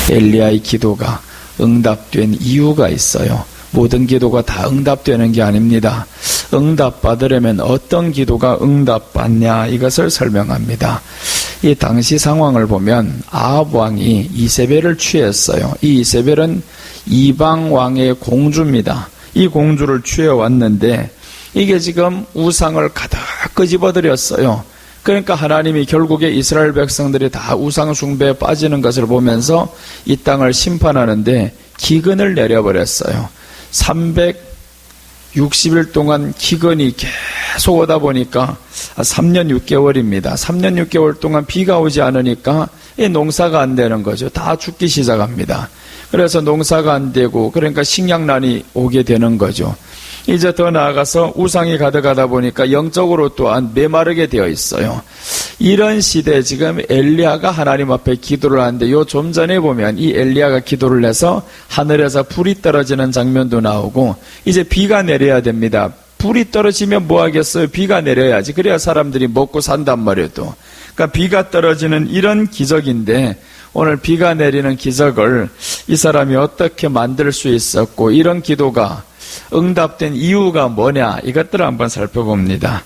엘리야의 기도가 응답된 이유가 있어요. 모든 기도가 다 응답되는 게 아닙니다. 응답받으려면 어떤 기도가 응답받냐, 이것을 설명합니다. 이 당시 상황을 보면 아합 왕이 이세벨을 취했어요. 이 이세벨은 이방 왕의 공주입니다. 이 공주를 취해왔는데 이게 지금 우상을 가득 끄집어들였어요. 그러니까 하나님이 결국에 이스라엘 백성들이 다 우상 숭배에 빠지는 것을 보면서 이 땅을 심판하는데 기근을 내려버렸어요. 360일 동안 기근이 계속 오다 보니까 3년 6개월입니다. 3년 6개월 동안 비가 오지 않으니까 이 농사가 안 되는 거죠. 다 죽기 시작합니다. 그래서 농사가 안 되고, 그러니까 식량난이 오게 되는 거죠. 이제 더 나아가서 우상이 가득하다 보니까 영적으로 또한 메마르게 되어 있어요. 이런 시대에 지금 엘리야가 하나님 앞에 기도를 하는데, 요 좀 전에 보면 이 엘리야가 기도를 해서 하늘에서 불이 떨어지는 장면도 나오고, 이제 비가 내려야 됩니다. 불이 떨어지면 뭐 하겠어요? 비가 내려야지. 그래야 사람들이 먹고 산단 말이에요. 또 그러니까 비가 떨어지는 이런 기적인데, 오늘 비가 내리는 기적을 이 사람이 어떻게 만들 수 있었고, 이런 기도가 응답된 이유가 뭐냐, 이것들을 한번 살펴봅니다.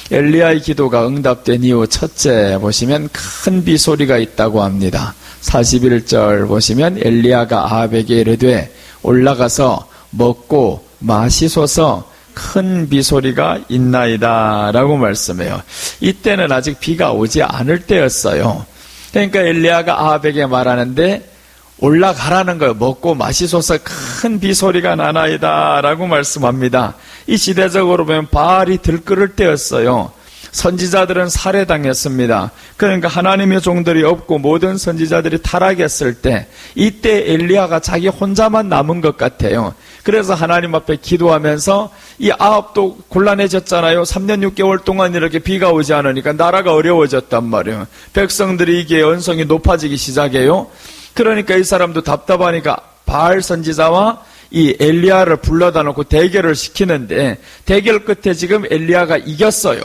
엘리야의 기도가 응답된 이유, 첫째 보시면 큰 비소리가 있다고 합니다. 41절 보시면 엘리야가 아합에게 이르되 올라가서 먹고 마시소서, 큰 비소리가 있나이다 라고 말씀해요. 이때는 아직 비가 오지 않을 때였어요. 그러니까 엘리야가 아합에게 말하는데 올라가라는 거예요. 먹고 마시소서, 큰 비소리가 나나이다 라고 말씀합니다. 이 시대적으로 보면 바알이 들끓을 때였어요. 선지자들은 살해당했습니다. 그러니까 하나님의 종들이 없고 모든 선지자들이 타락했을 때, 이때 엘리야가 자기 혼자만 남은 것 같아요. 그래서 하나님 앞에 기도하면서, 이 아합도 곤란해졌잖아요. 3년 6개월 동안 이렇게 비가 오지 않으니까 나라가 어려워졌단 말이에요. 백성들이 이게 언성이 높아지기 시작해요. 그러니까 이 사람도 답답하니까 바알 선지자와 이 엘리야를 불러다 놓고 대결을 시키는데, 대결 끝에 지금 엘리야가 이겼어요.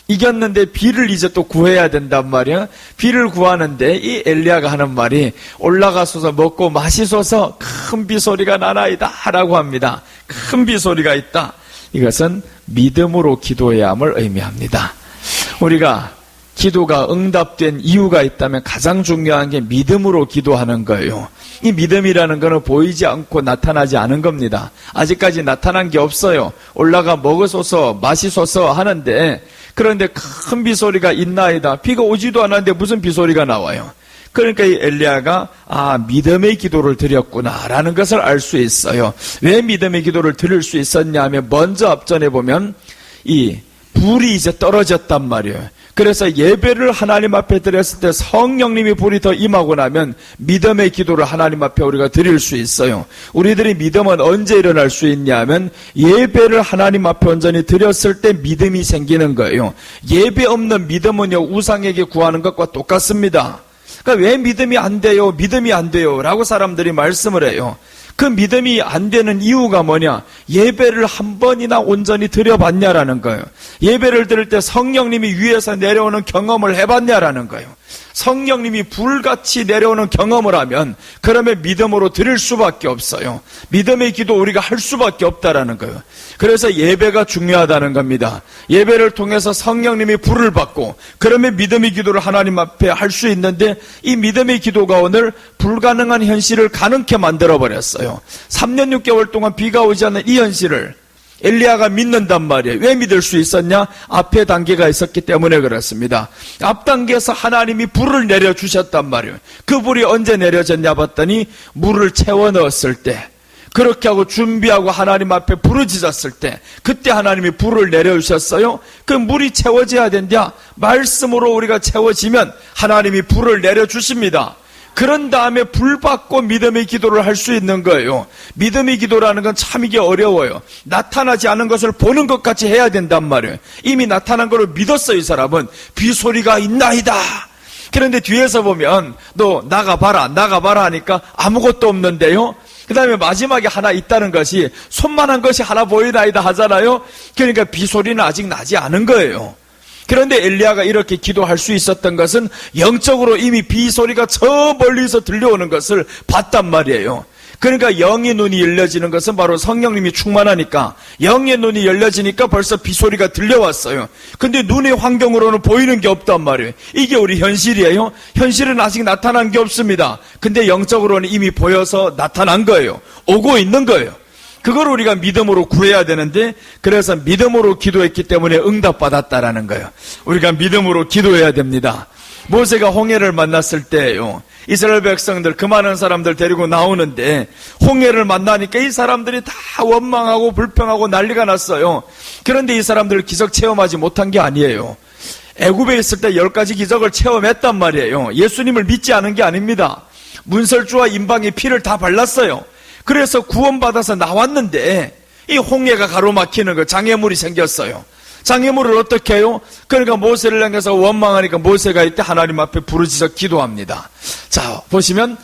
이겼는데 비를 이제 또 구해야 된단 말이야. 비를 구하는데 이 엘리야가 하는 말이 올라가소서 먹고 마시소서, 큰 비소리가 나나이다 라고 합니다. 큰 비소리가 있다. 이것은 믿음으로 기도해야 함을 의미합니다. 우리가 기도가 응답된 이유가 있다면 가장 중요한 게 믿음으로 기도하는 거예요. 이 믿음이라는 것은 보이지 않고 나타나지 않은 겁니다. 아직까지 나타난 게 없어요. 올라가 먹으소서 마시소서 하는데, 그런데 큰 비소리가 있나이다. 비가 오지도 않았는데 무슨 비소리가 나와요. 그러니까 이 엘리야가 믿음의 기도를 드렸구나 라는 것을 알 수 있어요. 왜 믿음의 기도를 드릴 수 있었냐 하면, 먼저 앞전에 보면 이 불이 이제 떨어졌단 말이에요. 그래서 예배를 하나님 앞에 드렸을 때 성령님이 불이 더 임하고 나면 믿음의 기도를 하나님 앞에 우리가 드릴 수 있어요. 우리들의 믿음은 언제 일어날 수 있냐면, 예배를 하나님 앞에 온전히 드렸을 때 믿음이 생기는 거예요. 예배 없는 믿음은요, 우상에게 구하는 것과 똑같습니다. 그러니까 왜 믿음이 안 돼요? 믿음이 안 돼요 라고 사람들이 말씀을 해요. 그 믿음이 안 되는 이유가 뭐냐? 예배를 한 번이나 온전히 드려봤냐라는 거예요. 예배를 드릴 때 성령님이 위에서 내려오는 경험을 해봤냐라는 거예요. 성령님이 불같이 내려오는 경험을 하면, 그러면 믿음으로 드릴 수밖에 없어요. 믿음의 기도 우리가 할 수밖에 없다라는 거예요. 그래서 예배가 중요하다는 겁니다. 예배를 통해서 성령님이 불을 받고, 그러면 믿음의 기도를 하나님 앞에 할 수 있는데, 이 믿음의 기도가 오늘 불가능한 현실을 가능케 만들어버렸어요. 3년 6개월 동안 비가 오지 않는 이 현실을 엘리야가 믿는단 말이에요. 왜 믿을 수 있었냐? 앞에 단계가 있었기 때문에 그렇습니다. 앞 단계에서 하나님이 불을 내려주셨단 말이에요. 그 불이 언제 내려졌냐 봤더니, 물을 채워 넣었을 때, 그렇게 하고 준비하고 하나님 앞에 부르짖었을 때, 그때 하나님이 불을 내려주셨어요. 그 물이 채워져야 된다. 말씀으로 우리가 채워지면 하나님이 불을 내려주십니다. 그런 다음에 불 받고 믿음의 기도를 할 수 있는 거예요. 믿음의 기도라는 건 참 이게 어려워요. 나타나지 않은 것을 보는 것 같이 해야 된단 말이에요. 이미 나타난 것을 믿었어요. 이 사람은 비소리가 있나이다. 그런데 뒤에서 보면 너 나가봐라 하니까 아무것도 없는데요. 그 다음에 마지막에 하나 있다는 것이, 손만한 것이 하나 보이나이다 하잖아요. 그러니까 비소리는 아직 나지 않은 거예요. 그런데 엘리야가 이렇게 기도할 수 있었던 것은 영적으로 이미 비소리가 저 멀리서 들려오는 것을 봤단 말이에요. 그러니까 영의 눈이 열려지는 것은 바로 성령님이 충만하니까 영의 눈이 열려지니까 벌써 비소리가 들려왔어요. 근데 눈의 환경으로는 보이는 게 없단 말이에요. 이게 우리 현실이에요. 현실은 아직 나타난 게 없습니다. 근데 영적으로는 이미 보여서 나타난 거예요. 오고 있는 거예요. 그걸 우리가 믿음으로 구해야 되는데, 그래서 믿음으로 기도했기 때문에 응답받았다라는 거예요. 우리가 믿음으로 기도해야 됩니다. 모세가 홍해를 만났을 때요, 이스라엘 백성들 그 많은 사람들 데리고 나오는데 홍해를 만나니까 이 사람들이 다 원망하고 불평하고 난리가 났어요. 그런데 이 사람들 기적 체험하지 못한 게 아니에요. 애굽에 있을 때 10가지 기적을 체험했단 말이에요. 예수님을 믿지 않은 게 아닙니다. 문설주와 인방의 피를 다 발랐어요. 그래서 구원받아서 나왔는데 이 홍해가 가로막히는 거, 장애물이 생겼어요. 장애물을 어떻게 해요? 그러니까 모세를 향해서 원망하니까 모세가 이때 하나님 앞에 부르짖어 기도합니다. 자, 보시면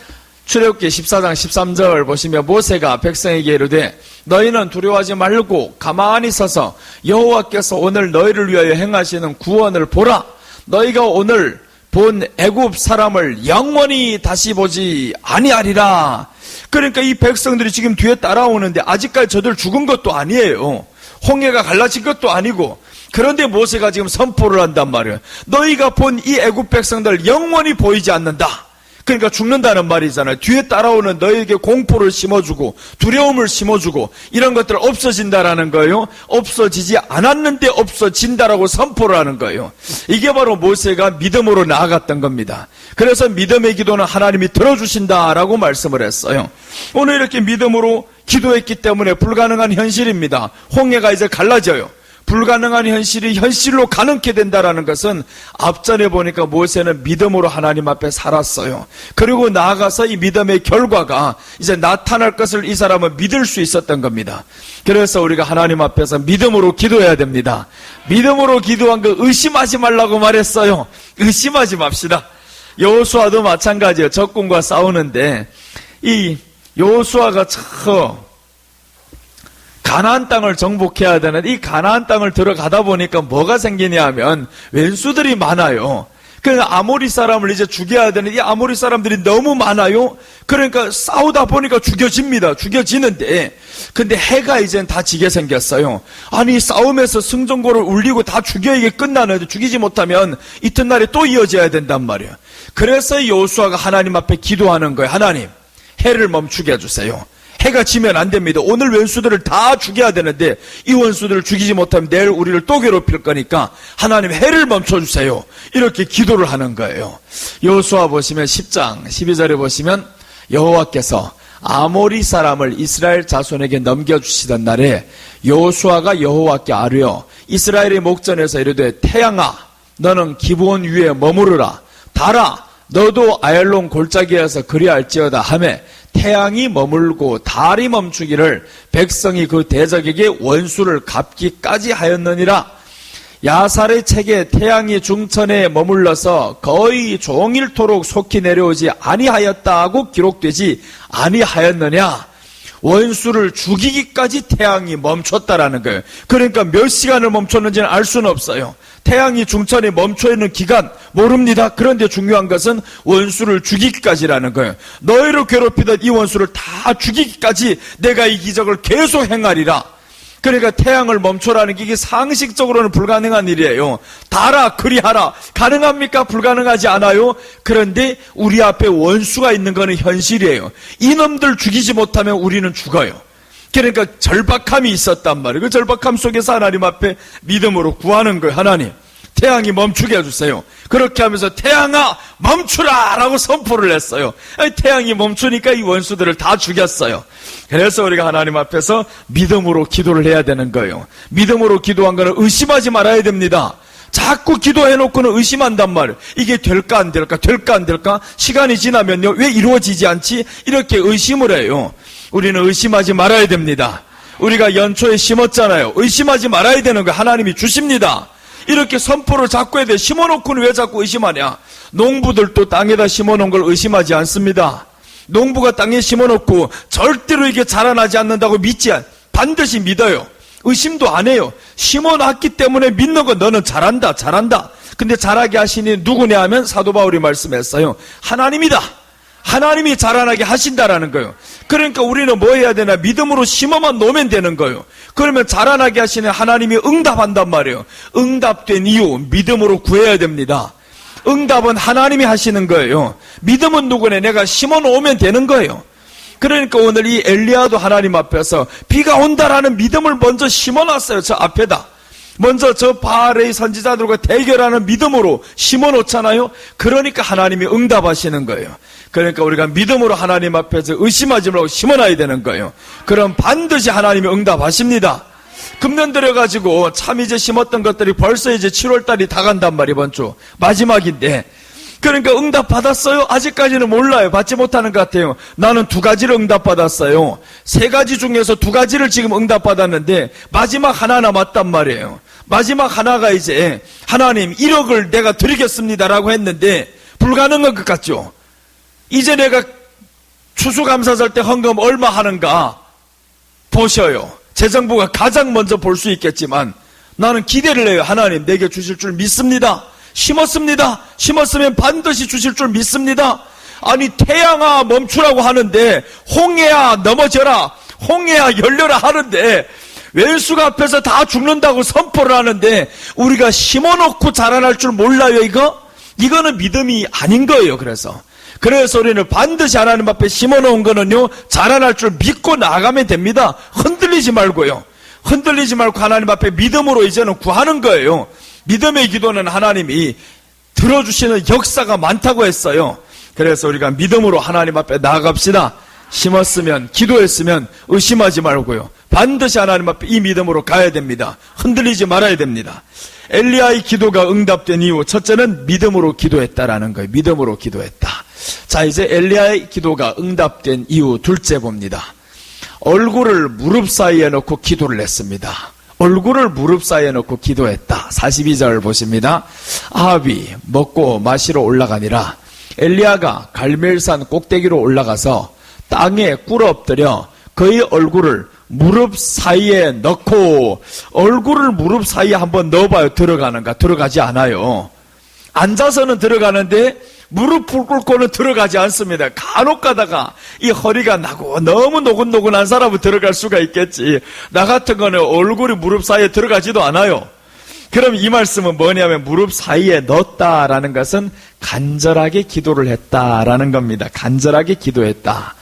출애굽기 14장 13절 보시면 모세가 백성에게 이르되 너희는 두려워하지 말고 가만히 서서 여호와께서 오늘 너희를 위하여 행하시는 구원을 보라. 너희가 오늘 본 애굽 사람을 영원히 다시 보지 아니하리라. 그러니까 이 백성들이 지금 뒤에 따라오는데 아직까지 저들 죽은 것도 아니에요. 홍해가 갈라진 것도 아니고. 그런데 모세가 지금 선포를 한단 말이에요. 너희가 본 이 애굽 백성들 영원히 보이지 않는다. 그러니까 죽는다는 말이잖아요. 뒤에 따라오는 너희에게 공포를 심어주고 두려움을 심어주고 이런 것들 없어진다라는 거예요. 없어지지 않았는데 없어진다라고 선포를 하는 거예요. 이게 바로 모세가 믿음으로 나아갔던 겁니다. 그래서 믿음의 기도는 하나님이 들어주신다라고 말씀을 했어요. 오늘 이렇게 믿음으로 기도했기 때문에 불가능한 현실입니다. 홍해가 이제 갈라져요. 불가능한 현실이 현실로 가능케 된다라는 것은 앞전에 보니까 모세는 믿음으로 하나님 앞에 살았어요. 그리고 나아가서 이 믿음의 결과가 이제 나타날 것을 이 사람은 믿을 수 있었던 겁니다. 그래서 우리가 하나님 앞에서 믿음으로 기도해야 됩니다. 믿음으로 기도한 거 의심하지 말라고 말했어요. 의심하지 맙시다. 여호수아도 마찬가지예요. 적군과 싸우는데 이 여호수아가 가나안 땅을 정복해야 되는데 이 가나안 땅을 들어가다 보니까 뭐가 생기냐 하면 왼수들이 많아요. 그러니까 아모리 사람을 이제 죽여야 되는데 이 아모리 사람들이 너무 많아요. 그러니까 싸우다 보니까 죽여집니다. 죽여지는데 근데 해가 이젠 다 지게 생겼어요. 아니 싸움에서 승전고를 울리고 다 죽여 이게 끝나는데 죽이지 못하면 이튿날에 또 이어져야 된단 말이에요. 그래서 여호수아가 하나님 앞에 기도하는 거예요. 하나님 해를 멈추게 해주세요. 해가 지면 안 됩니다. 오늘 원수들을 다 죽여야 되는데 이 원수들을 죽이지 못하면 내일 우리를 또 괴롭힐 거니까 하나님 해를 멈춰주세요. 이렇게 기도를 하는 거예요. 여호수아 보시면 10장 12절에 보시면 여호와께서 아모리 사람을 이스라엘 자손에게 넘겨주시던 날에 여호수아가 여호와께 아뢰어 이스라엘의 목전에서 이르되 태양아 너는 기브온 위에 머무르라. 달아 너도 아얄론 골짜기에서 그리할지어다 하매 태양이 머물고 달이 멈추기를 백성이 그 대적에게 원수를 갚기까지 하였느니라. 야살의 책에 태양이 중천에 머물러서 거의 종일토록 속히 내려오지 아니하였다고 기록되지 아니하였느냐. 원수를 죽이기까지 태양이 멈췄다라는 거예요. 그러니까 몇 시간을 멈췄는지는 알 수는 없어요. 태양이 중천에 멈춰있는 기간 모릅니다. 그런데 중요한 것은 원수를 죽이기까지라는 거예요. 너희를 괴롭히던 이 원수를 다 죽이기까지 내가 이 기적을 계속 행하리라. 그러니까 태양을 멈춰라는 게 이게 상식적으로는 불가능한 일이에요. 달아 그리하라. 가능합니까? 불가능하지 않아요. 그런데 우리 앞에 원수가 있는 거는 현실이에요. 이놈들 죽이지 못하면 우리는 죽어요. 그러니까 절박함이 있었단 말이에요. 그 절박함 속에서 하나님 앞에 믿음으로 구하는 거예요. 하나님 태양이 멈추게 해주세요. 그렇게 하면서 태양아 멈추라 라고 선포를 했어요. 태양이 멈추니까 이 원수들을 다 죽였어요. 그래서 우리가 하나님 앞에서 믿음으로 기도를 해야 되는 거예요. 믿음으로 기도한 거는 의심하지 말아야 됩니다. 자꾸 기도해놓고는 의심한단 말이에요. 이게 될까 안 될까 될까 안 될까 시간이 지나면요 왜 이루어지지 않지 이렇게 의심을 해요. 우리는 의심하지 말아야 됩니다. 우리가 연초에 심었잖아요. 의심하지 말아야 되는 거예요. 하나님이 주십니다. 이렇게 선포를 자꾸 해야 돼. 심어놓고는 왜 자꾸 의심하냐. 농부들도 땅에다 심어놓은 걸 의심하지 않습니다. 농부가 땅에 심어놓고 절대로 이게 자라나지 않는다고 반드시 믿어요. 의심도 안 해요. 심어놨기 때문에 믿는 거 너는 잘한다. 근데 잘하게 하시니 누구냐 하면 사도 바울이 말씀했어요. 하나님이다. 하나님이 자라나게 하신다라는 거예요. 그러니까 우리는 뭐 해야 되나? 믿음으로 심어만 놓으면 되는 거예요. 그러면 자라나게 하시는 하나님이 응답한단 말이에요. 응답된 이유 믿음으로 구해야 됩니다. 응답은 하나님이 하시는 거예요. 믿음은 누구네? 내가 심어 놓으면 되는 거예요. 그러니까 오늘 이 엘리야도 하나님 앞에서 비가 온다라는 믿음을 먼저 심어놨어요. 저 앞에다. 먼저 저 바알의 선지자들과 대결하는 믿음으로 심어놓잖아요. 그러니까 하나님이 응답하시는 거예요. 그러니까 우리가 믿음으로 하나님 앞에서 의심하지 말고 심어놔야 되는 거예요. 그럼 반드시 하나님이 응답하십니다. 금년 들여가지고 참 이제 심었던 것들이 벌써 이제 7월달이 다 간단 말이에요. 이번 주 마지막인데, 그러니까 응답 받았어요? 아직까지는 몰라요. 받지 못하는 것 같아요. 나는 2가지를 응답 받았어요. 3가지 중에서 2가지를 지금 응답 받았는데 마지막 하나 남았단 말이에요. 마지막 하나가 이제 하나님 1억을 내가 드리겠습니다라고 했는데 불가능한 것 같죠. 이제 내가 추수감사절 때 헌금 얼마 하는가 보셔요. 재정부가 가장 먼저 볼 수 있겠지만 나는 기대를 해요. 하나님 내게 주실 줄 믿습니다. 심었습니다. 심었으면 반드시 주실 줄 믿습니다. 아니 태양아 멈추라고 하는데, 홍해야 넘어져라, 홍해야 열려라 하는데, 왼수가 앞에서 다 죽는다고 선포를 하는데 우리가 심어놓고 자라날 줄 몰라요. 이거는 믿음이 아닌 거예요. 그래서 우리는 반드시 하나님 앞에 심어놓은 거는요 자라날 줄 믿고 나가면 됩니다. 흔들리지 말고요. 흔들리지 말고 하나님 앞에 믿음으로 이제는 구하는 거예요. 믿음의 기도는 하나님이 들어주시는 역사가 많다고 했어요. 그래서 우리가 믿음으로 하나님 앞에 나아갑시다. 심었으면, 기도했으면 의심하지 말고요. 반드시 하나님 앞에 이 믿음으로 가야 됩니다. 흔들리지 말아야 됩니다. 엘리야의 기도가 응답된 이유, 첫째는 믿음으로 기도했다라는 거예요. 믿음으로 기도했다. 자, 이제 엘리야의 기도가 응답된 이유 둘째 봅니다. 얼굴을 무릎 사이에 놓고 기도를 했습니다. 얼굴을 무릎 사이에 놓고 기도했다. 42절 보십니다. 아합이 먹고 마시러 올라가니라. 엘리야가 갈멜산 꼭대기로 올라가서 땅에 꿇어 엎드려 그의 얼굴을 무릎 사이에 넣고, 얼굴을 무릎 사이에 한번 넣어봐요. 들어가는가? 들어가지 않아요. 앉아서는 들어가는데 무릎을 꿇고는 들어가지 않습니다. 간혹 가다가 이 허리가 나고 너무 노곤노곤한 사람은 들어갈 수가 있겠지. 나 같은 거는 얼굴이 무릎 사이에 들어가지도 않아요. 그럼 이 말씀은 뭐냐면 무릎 사이에 넣었다라는 것은 간절하게 기도를 했다라는 겁니다. 간절하게 기도했다.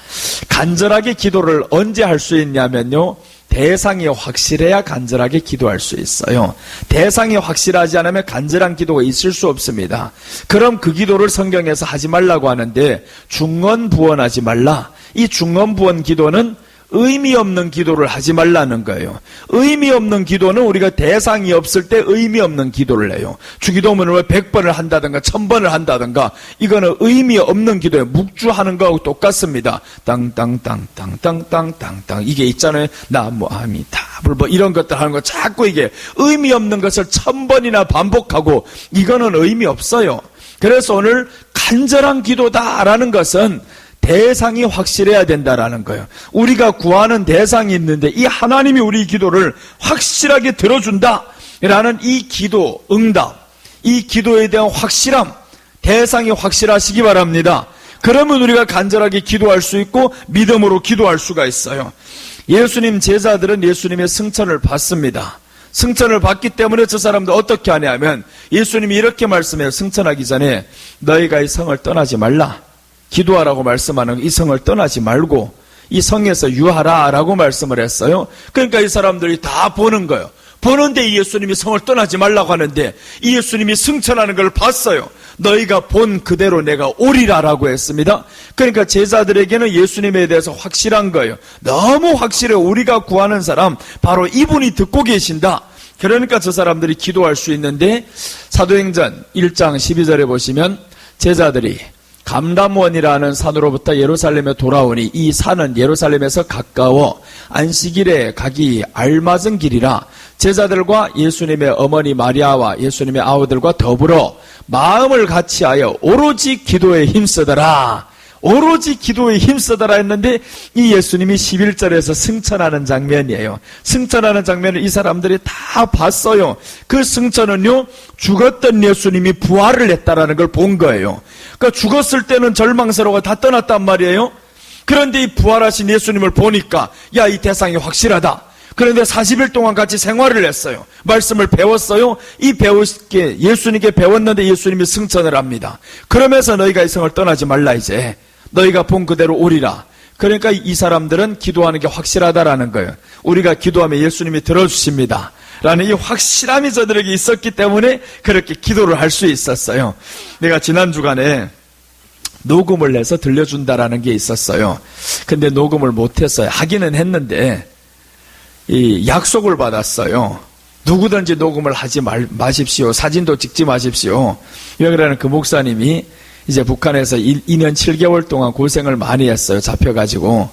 간절하게 기도를 언제 할 수 있냐면요, 대상이 확실해야 간절하게 기도할 수 있어요. 대상이 확실하지 않으면 간절한 기도가 있을 수 없습니다. 그럼 그 기도를 성경에서 하지 말라고 하는데, 중언부언하지 말라. 이 중언부언 기도는 의미 없는 기도를 하지 말라는 거예요. 의미 없는 기도는 우리가 대상이 없을 때 의미 없는 기도를 해요. 주기도문을 100번을 한다든가 1000번을 한다든가, 이거는 의미 없는 기도예요. 묵주하는 거하고 똑같습니다. 땅땅땅땅땅땅땅땅 이게 있잖아요. 나무 아미타불 뭐 이런 것들 하는 거 자꾸 이게 의미 없는 것을 1000번이나 반복하고, 이거는 의미 없어요. 그래서 오늘 간절한 기도다라는 것은 대상이 확실해야 된다라는 거예요. 우리가 구하는 대상이 있는데 이 하나님이 우리 기도를 확실하게 들어준다라는 이 기도 응답, 이 기도에 대한 확실함, 대상이 확실하시기 바랍니다. 그러면 우리가 간절하게 기도할 수 있고 믿음으로 기도할 수가 있어요. 예수님 제자들은 예수님의 승천을 받습니다. 승천을 받기 때문에 저 사람들 어떻게 하냐면, 예수님이 이렇게 말씀해요. 승천하기 전에 너희가 이 성을 떠나지 말라. 기도하라고 말씀하는 이 성을 떠나지 말고 이 성에서 유하라라고 말씀을 했어요. 그러니까 이 사람들이 다 보는 거예요. 보는데 이 예수님이 성을 떠나지 말라고 하는데 이 예수님이 승천하는 걸 봤어요. 너희가 본 그대로 내가 오리라라고 했습니다. 그러니까 제자들에게는 예수님에 대해서 확실한 거예요. 너무 확실해. 우리가 구하는 사람 바로 이분이 듣고 계신다. 그러니까 저 사람들이 기도할 수 있는데, 사도행전 1장 12절에 보시면 제자들이 감람원이라는 산으로부터 예루살렘에 돌아오니 이 산은 예루살렘에서 가까워 안식일에 가기 알맞은 길이라 제자들과 예수님의 어머니 마리아와 예수님의 아우들과 더불어 마음을 같이하여 오로지 기도에 힘쓰더라. 오로지 기도에 힘쓰더라 했는데 이 예수님이 11절에서 승천하는 장면이에요. 승천하는 장면을 이 사람들이 다 봤어요. 그 승천은요, 죽었던 예수님이 부활을 했다라는 걸 본 거예요. 그러니까 죽었을 때는 절망스러워 다 떠났단 말이에요. 그런데 이 부활하신 예수님을 보니까 야, 이 대상이 확실하다. 그런데 40일 동안 같이 생활을 했어요. 말씀을 배웠어요. 이 배우게 예수님께 배웠는데 예수님이 승천을 합니다. 그러면서 너희가 이 성을 떠나지 말라 이제. 너희가 본 그대로 오리라. 그러니까 이 사람들은 기도하는 게 확실하다라는 거예요. 우리가 기도하면 예수님이 들어주십니다. 라는 이 확실함이 저들에게 있었기 때문에 그렇게 기도를 할 수 있었어요. 내가 지난 주간에 녹음을 해서 들려준다라는 게 있었어요. 근데 녹음을 못했어요. 하기는 했는데 이 약속을 받았어요. 누구든지 녹음을 하지 마십시오. 사진도 찍지 마십시오. 왜 그러냐면 그 목사님이 이제 북한에서 2년 7개월 동안 고생을 많이 했어요. 잡혀가지고.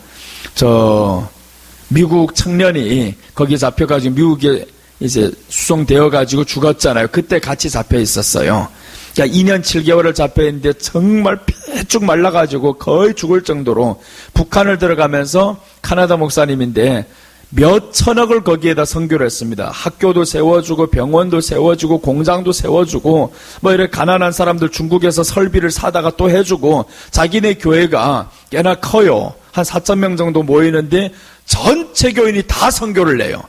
미국 청년이 거기 잡혀가지고 미국에 이제 수송되어가지고 죽었잖아요. 그때 같이 잡혀 있었어요. 그러니까 2년 7개월을 잡혀 있는데 정말 폐쭉 말라가지고 거의 죽을 정도로 북한을 들어가면서 카나다 목사님인데 몇 천억을 거기에다 선교를 했습니다. 학교도 세워주고 병원도 세워주고 공장도 세워주고 뭐 이렇게 가난한 사람들 중국에서 설비를 사다가 또 해주고 자기네 교회가 꽤나 커요. 한 4,000명 정도 모이는데 전체 교인이 다 선교를 내요.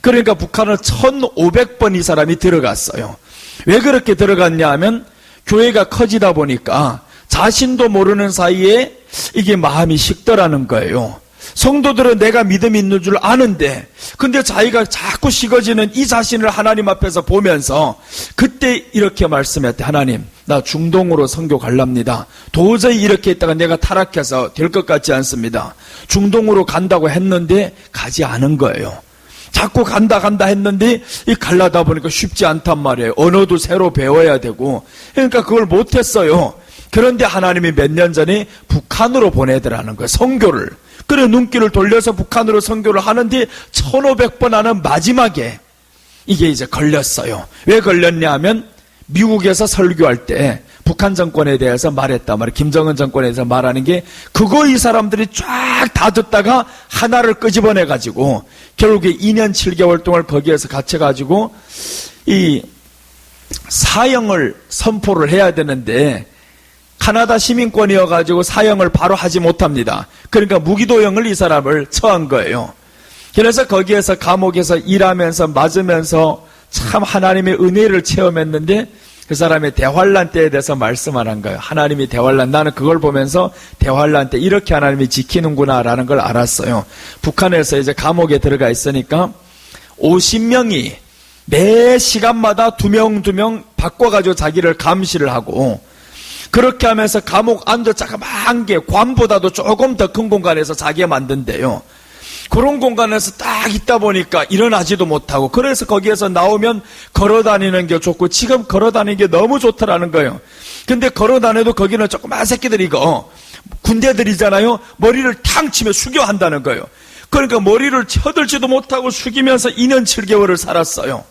그러니까 북한은 1,500번 이 사람이 들어갔어요. 왜 그렇게 들어갔냐 하면 교회가 커지다 보니까 자신도 모르는 사이에 이게 마음이 식더라는 거예요. 성도들은 내가 믿음이 있는 줄 아는데 근데 자기가 자꾸 식어지는 이 자신을 하나님 앞에서 보면서 그때 이렇게 말씀했대. 하나님, 나 중동으로 선교 갈랍니다. 도저히 이렇게 있다가 내가 타락해서 될 것 같지 않습니다. 중동으로 간다고 했는데 가지 않은 거예요. 자꾸 간다 했는데 이 갈라다 보니까 쉽지 않단 말이에요. 언어도 새로 배워야 되고 그러니까 그걸 못했어요. 그런데 하나님이 몇 년 전에 북한으로 보내더라는 거예요. 선교를. 그래 눈길을 돌려서 북한으로 선교를 하는데 1,500번 하는 마지막에 이게 이제 걸렸어요. 왜 걸렸냐 하면 미국에서 설교할 때 북한 정권에 대해서 말했단 말이에요. 김정은 정권에 대해서 말하는 게 그거 이 사람들이 쫙 다 듣다가 하나를 끄집어내가지고 결국에 2년 7개월 동안 거기에서 갇혀가지고 이 사형을 선포를 해야 되는데 카나다 시민권이어가지고 사형을 바로 하지 못합니다. 그러니까 무기도형을 이 사람을 처한 거예요. 그래서 거기에서 감옥에서 일하면서 맞으면서 참 하나님의 은혜를 체험했는데 그 사람의 대환란 때에 대해서 말씀하는 거예요. 하나님이 대환란, 나는 그걸 보면서 대환란 때 이렇게 하나님이 지키는구나 라는 걸 알았어요. 북한에서 이제 감옥에 들어가 있으니까 50명이 매 시간마다 2명 바꿔가지고 자기를 감시를 하고 그렇게 하면서 감옥 안도 자그마한 게 관보다도 조금 더 큰 공간에서 자기가 만든대요. 그런 공간에서 딱 있다 보니까 일어나지도 못하고 그래서 거기에서 나오면 걸어다니는 게 좋고 지금 걸어다니는 게 너무 좋더라는 거예요. 근데 걸어다녀도 거기는 조그만 새끼들이 이거 군대들이잖아요. 머리를 탕 치며 숙여 한다는 거예요. 그러니까 머리를 쳐들지도 못하고 숙이면서 2년 7개월을 살았어요.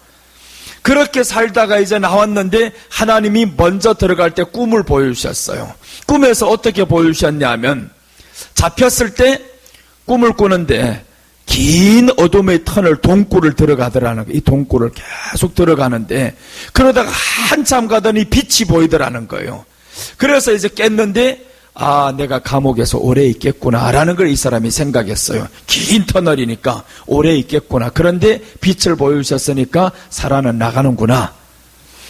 그렇게 살다가 이제 나왔는데 하나님이 먼저 들어갈 때 꿈을 보여주셨어요. 꿈에서 어떻게 보여주셨냐 하면 잡혔을 때 꿈을 꾸는데 긴 어둠의 터널 동굴을 들어가더라는 거예요. 이 동굴을 계속 들어가는데 그러다가 한참 가더니 빛이 보이더라는 거예요. 그래서 이제 깼는데 아, 내가 감옥에서 오래 있겠구나 라는 걸 이 사람이 생각했어요. 긴 터널이니까 오래 있겠구나. 그런데 빛을 보여주셨으니까 살아는 나가는구나.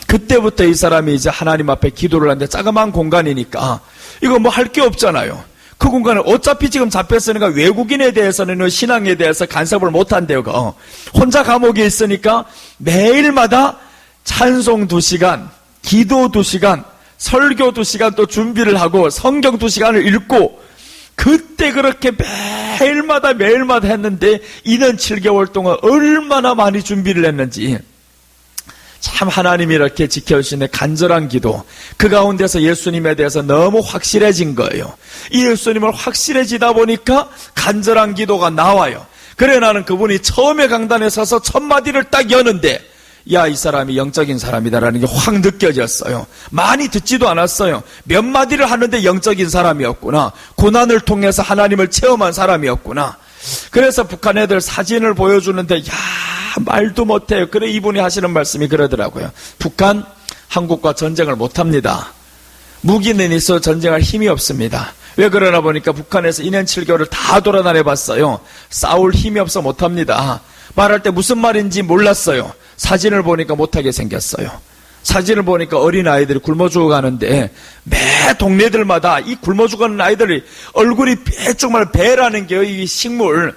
그때부터 이 사람이 이제 하나님 앞에 기도를 하는데 자그마한 공간이니까 이거 뭐 할 게 없잖아요. 그 공간을 어차피 지금 잡혔으니까 외국인에 대해서는 신앙에 대해서 간섭을 못한대요. 혼자 감옥에 있으니까 매일마다 찬송 2시간, 기도 2시간, 설교 2시간 또 준비를 하고 성경 2시간을 읽고 그때 그렇게 매일마다 했는데 2년 7개월 동안 얼마나 많이 준비를 했는지 참 하나님이 이렇게 지켜주시는 간절한 기도 그 가운데서 예수님에 대해서 너무 확실해진 거예요. 이 예수님을 확실해지다 보니까 간절한 기도가 나와요. 그래 나는 그분이 처음에 강단에 서서 첫 마디를 딱 여는데 야, 이 사람이 영적인 사람이다라는 게 확 느껴졌어요. 많이 듣지도 않았어요. 몇 마디를 하는데 영적인 사람이었구나. 고난을 통해서 하나님을 체험한 사람이었구나. 그래서 북한 애들 사진을 보여주는데 야, 말도 못해요. 그래 이분이 하시는 말씀이 그러더라고요. 북한 한국과 전쟁을 못합니다. 무기는 있어 전쟁할 힘이 없습니다. 왜 그러나 보니까 북한에서 2년 7개월을 다 돌아다녀 봤어요. 싸울 힘이 없어 못합니다. 말할 때 무슨 말인지 몰랐어요. 사진을 보니까 못하게 생겼어요. 사진을 보니까 어린아이들이 굶어 죽어가는데 매 동네들마다 이 굶어 죽어가는 아이들이 얼굴이 정말 배라는 게요. 이 식물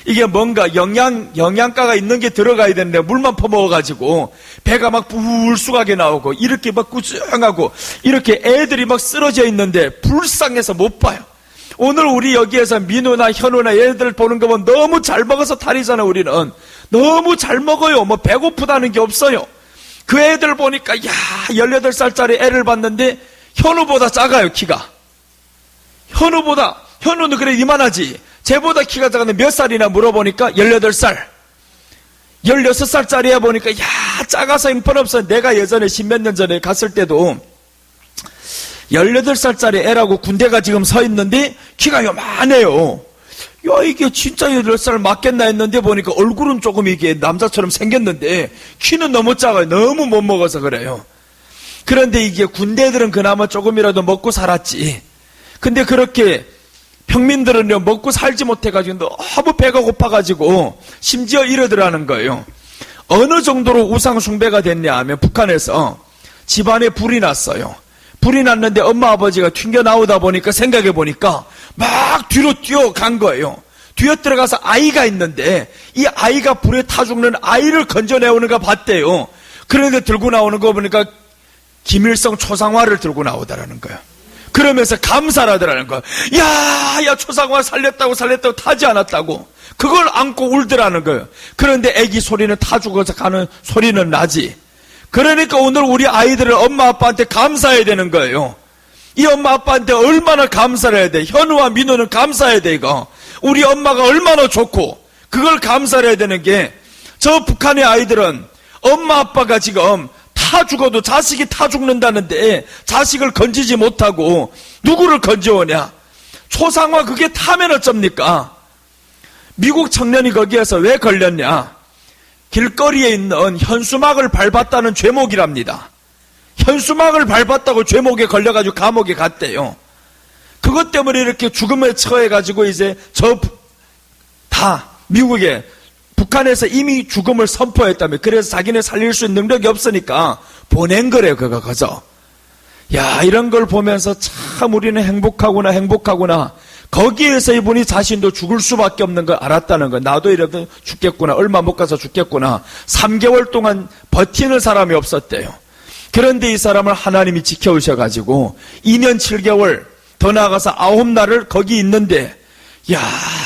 이게 뭔가 영양가가 있는 게 들어가야 되는데 물만 퍼먹어가지고 배가 막 불쑥하게 나오고 이렇게 막 꾸정하고 이렇게 애들이 막 쓰러져 있는데 불쌍해서 못 봐요. 오늘 우리 여기에서 민우나 현우나 얘들 보는 거 보면 너무 잘 먹어서 탈이잖아. 우리는 너무 잘 먹어요. 뭐 배고프다는 게 없어요. 그 애들 보니까 야 18살짜리 애를 봤는데 현우보다 작아요. 키가 현우는 그래 이만하지. 쟤보다 키가 작은데 몇 살이나 물어보니까 18살 16살짜리야 보니까 야 작아서 형편없어. 내가 예전에 10몇 년 전에 갔을 때도 18살짜리 애라고 군대가 지금 서 있는데 키가 요만해요. 야 이게 진짜 18살 맞겠나 했는데 보니까 얼굴은 조금 이게 남자처럼 생겼는데 키는 너무 작아요. 너무 못 먹어서 그래요. 그런데 이게 군대들은 그나마 조금이라도 먹고 살았지. 근데 그렇게 평민들은요 먹고 살지 못해가지고 너무 배가 고파가지고 심지어 이러더라는 거예요. 어느 정도로 우상 숭배가 됐냐 하면 북한에서 집안에 불이 났어요. 불이 났는데 엄마 아버지가 튕겨 나오다 보니까 생각해보니까 막 뒤로 뛰어간 거예요. 뒤에 들어가서 아이가 있는데 이 아이가 불에 타 죽는 아이를 건져내오는 거 봤대요. 그런데 들고 나오는 거 보니까 김일성 초상화를 들고 나오더라는 거예요. 그러면서 감사를 하더라는 거예요. 야 초상화 살렸다고 타지 않았다고 그걸 안고 울더라는 거예요. 그런데 애기 소리는 타 죽어서 가는 소리는 나지. 그러니까 오늘 우리 아이들은 엄마 아빠한테 감사해야 되는 거예요. 이 엄마 아빠한테 얼마나 감사를 해야 돼. 현우와 민우는 감사해야 돼. 이거 우리 엄마가 얼마나 좋고 그걸 감사를 해야 되는 게 저 북한의 아이들은 엄마 아빠가 지금 타 죽어도 자식이 타 죽는다는데 자식을 건지지 못하고 누구를 건져오냐. 초상화 그게 타면 어쩝니까? 미국 청년이 거기에서 왜 걸렸냐. 길거리에 있는 현수막을 밟았다는 죄목이랍니다. 현수막을 밟았다고 죄목에 걸려가지고 감옥에 갔대요. 그것 때문에 이렇게 죽음에 처해가지고 이제 다 미국에 북한에서 이미 죽음을 선포했다며. 그래서 자기네 살릴 수 있는 능력이 없으니까 보낸 거래요. 그저 야 이런 걸 보면서 참 우리는 행복하구나. 거기에서 이분이 자신도 죽을 수밖에 없는 걸 알았다는 거. 나도 이러면 죽겠구나. 얼마 못 가서 죽겠구나. 3개월 동안 버티는 사람이 없었대요. 그런데 이 사람을 하나님이 지켜오셔가지고 2년 7개월 더 나아가서 9날을 거기 있는데 야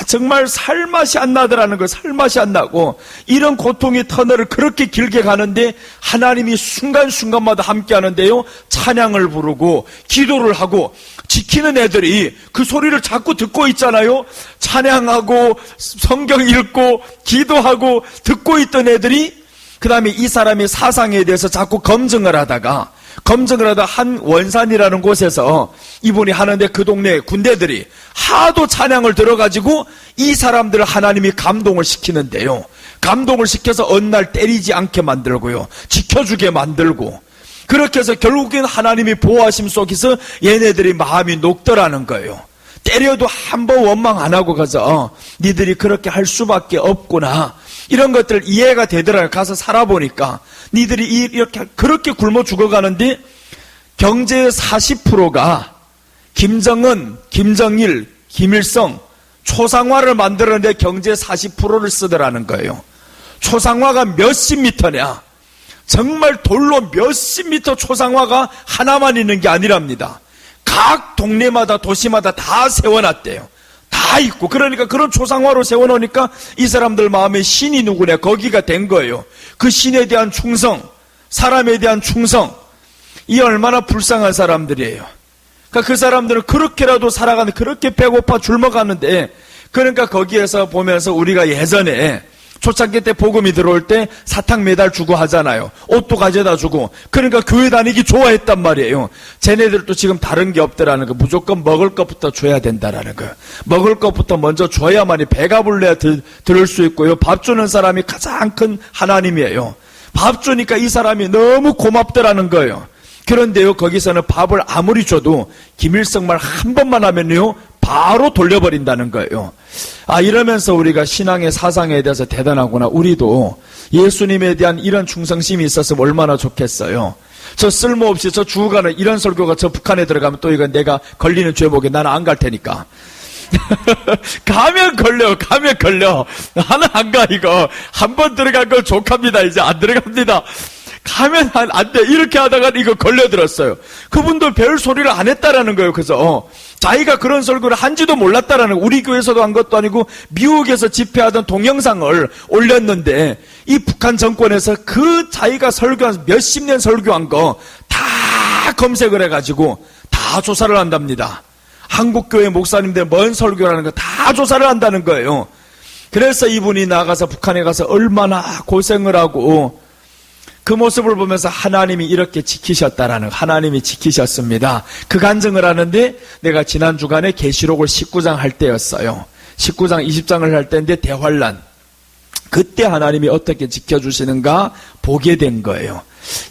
정말 살맛이 안 나더라는 걸. 살맛이 안 나고 이런 고통의 터널을 그렇게 길게 가는데 하나님이 순간순간마다 함께 하는데요. 찬양을 부르고 기도를 하고 지키는 애들이 그 소리를 자꾸 듣고 있잖아요. 찬양하고 성경 읽고 기도하고 듣고 있던 애들이 그 다음에 이 사람의 사상에 대해서 자꾸 검증을 하다가 한 원산이라는 곳에서 이분이 하는데 그 동네 군대들이 하도 찬양을 들어가지고 이 사람들을 하나님이 감동을 시키는데요. 감동을 시켜서 어느 날 때리지 않게 만들고요. 지켜주게 만들고 그렇게 해서 결국엔 하나님이 보호하심 속에서 얘네들이 마음이 녹더라는 거예요. 때려도 한 번 원망 안 하고 가서 니들이 그렇게 할 수밖에 없구나. 이런 것들 이해가 되더라고요. 가서 살아보니까 니들이 이렇게 그렇게 굶어 죽어가는데 경제의 40%가 김정은, 김정일, 김일성 초상화를 만들었는데 경제의 40%를 쓰더라는 거예요. 초상화가 몇십 미터냐. 정말 돌로 몇십 미터 초상화가 하나만 있는 게 아니랍니다. 각 동네마다 도시마다 다 세워놨대요. 다 있고. 그러니까 그런 초상화로 세워놓으니까 이 사람들 마음에 신이 누구냐 거기가 된 거예요. 그 신에 대한 충성, 사람에 대한 충성. 이 얼마나 불쌍한 사람들이에요. 그러니까 그 사람들은 그렇게라도 살아가는데 그렇게 배고파 굶어가는데 그러니까 거기에서 보면서 우리가 예전에 초창기 때 복음이 들어올 때 사탕 매달 주고 하잖아요. 옷도 가져다 주고. 그러니까 교회 다니기 좋아했단 말이에요. 쟤네들도 지금 다른 게 없더라는 거. 무조건 먹을 것부터 줘야 된다라는 거예요. 먹을 것부터 먼저 줘야만이 배가 불러야 들을 수 있고요. 밥 주는 사람이 가장 큰 하나님이에요. 밥 주니까 이 사람이 너무 고맙더라는 거예요. 그런데요, 거기서는 밥을 아무리 줘도 김일성 말 한 번만 하면요, 바로 돌려버린다는 거예요. 이러면서 우리가 신앙의 사상에 대해서 대단하구나. 우리도 예수님에 대한 이런 충성심이 있었으면 얼마나 좋겠어요. 저 쓸모없이 저 주가는 이런 설교가 저 북한에 들어가면 또 이건 내가 걸리는 죄목에 나는 안 갈 테니까. 가면 걸려. 나는 안 가, 이거. 한 번 들어간 걸 족합니다. 이제 안 들어갑니다. 가면 안 돼. 이렇게 하다가 이거 걸려들었어요. 그분도 별 소리를 안 했다라는 거예요. 그래서, 자기가 그런 설교를 한지도 몰랐다라는 거예요. 우리 교회에서도 한 것도 아니고, 미국에서 집회하던 동영상을 올렸는데, 이 북한 정권에서 그 자기가 설교한, 몇십 년 설교한 거, 다 검색을 해가지고, 다 조사를 한답니다. 한국교회 목사님들 뭔 설교라는 거 다 조사를 한다는 거예요. 그래서 이분이 나가서 북한에 가서 얼마나 고생을 하고 그 모습을 보면서 하나님이 이렇게 지키셨다라는, 하나님이 지키셨습니다. 그 간증을 하는데 내가 지난 주간에 계시록을 19장 할 때였어요. 19장 20장을 할 때인데 대환란, 그때 하나님이 어떻게 지켜주시는가 보게 된 거예요.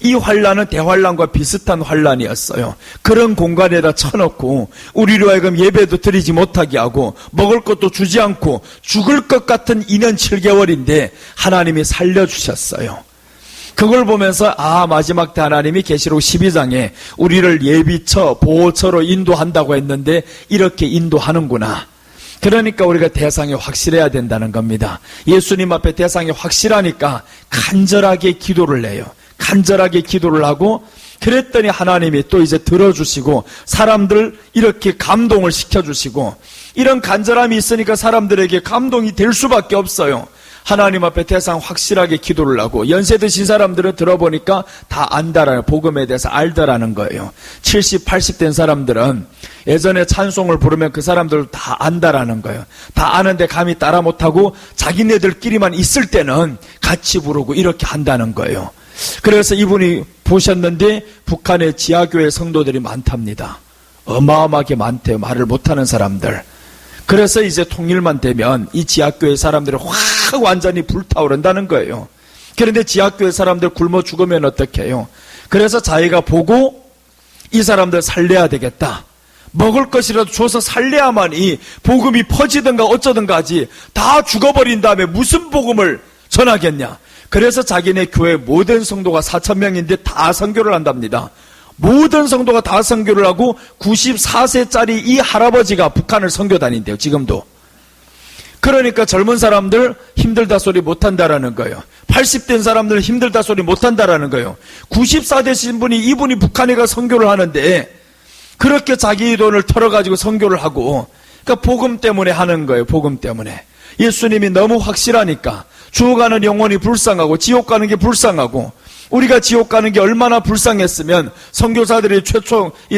이 환란은 대환란과 비슷한 환란이었어요. 그런 공간에다 쳐놓고 우리로 하여금 예배도 드리지 못하게 하고 먹을 것도 주지 않고 죽을 것 같은 2년 7개월인데 하나님이 살려주셨어요. 그걸 보면서 마지막 때 하나님이 계시록 12장에 우리를 예비처, 보호처로 인도한다고 했는데 이렇게 인도하는구나. 그러니까 우리가 대상이 확실해야 된다는 겁니다. 예수님 앞에 대상이 확실하니까 간절하게 기도를 해요. 간절하게 기도를 하고 그랬더니 하나님이 또 이제 들어주시고 사람들 이렇게 감동을 시켜주시고 이런 간절함이 있으니까 사람들에게 감동이 될 수밖에 없어요. 하나님 앞에 대상 확실하게 기도를 하고 연세 드신 사람들은 들어보니까 다 안다라는, 복음에 대해서 알더라는 거예요. 70, 80 된 사람들은 예전에 찬송을 부르면 그 사람들 다 안다라는 거예요. 다 아는데 감히 따라 못하고 자기네들끼리만 있을 때는 같이 부르고 이렇게 한다는 거예요. 그래서 이분이 보셨는데 북한의 지하교회 성도들이 많답니다. 어마어마하게 많대요. 말을 못하는 사람들. 그래서 이제 통일만 되면 이 지하교회 사람들이 확 완전히 불타오른다는 거예요. 그런데 지하교회 사람들 굶어 죽으면 어떻게 해요? 그래서 자기가 보고 이 사람들 살려야 되겠다. 먹을 것이라도 줘서 살려야만이 복음이 퍼지든가 어쩌든가 하지, 다 죽어버린 다음에 무슨 복음을 전하겠냐. 그래서 자기네 교회 모든 성도가 4,000명인데 다 선교를 한답니다. 모든 성도가 다 선교를 하고 94세짜리 이 할아버지가 북한을 선교 다닌대요. 지금도. 그러니까 젊은 사람들 힘들다 소리 못한다라는 거예요. 80된 사람들 힘들다 소리 못한다라는 거예요. 94 되신 분이, 이분이 북한에 가 선교를 하는데 그렇게 자기 돈을 털어가지고 선교를 하고, 그러니까 복음 때문에 하는 거예요. 복음 때문에. 예수님이 너무 확실하니까 죽어가는 영혼이 불쌍하고 지옥 가는 게 불쌍하고, 우리가 지옥 가는 게 얼마나 불쌍했으면 선교사들이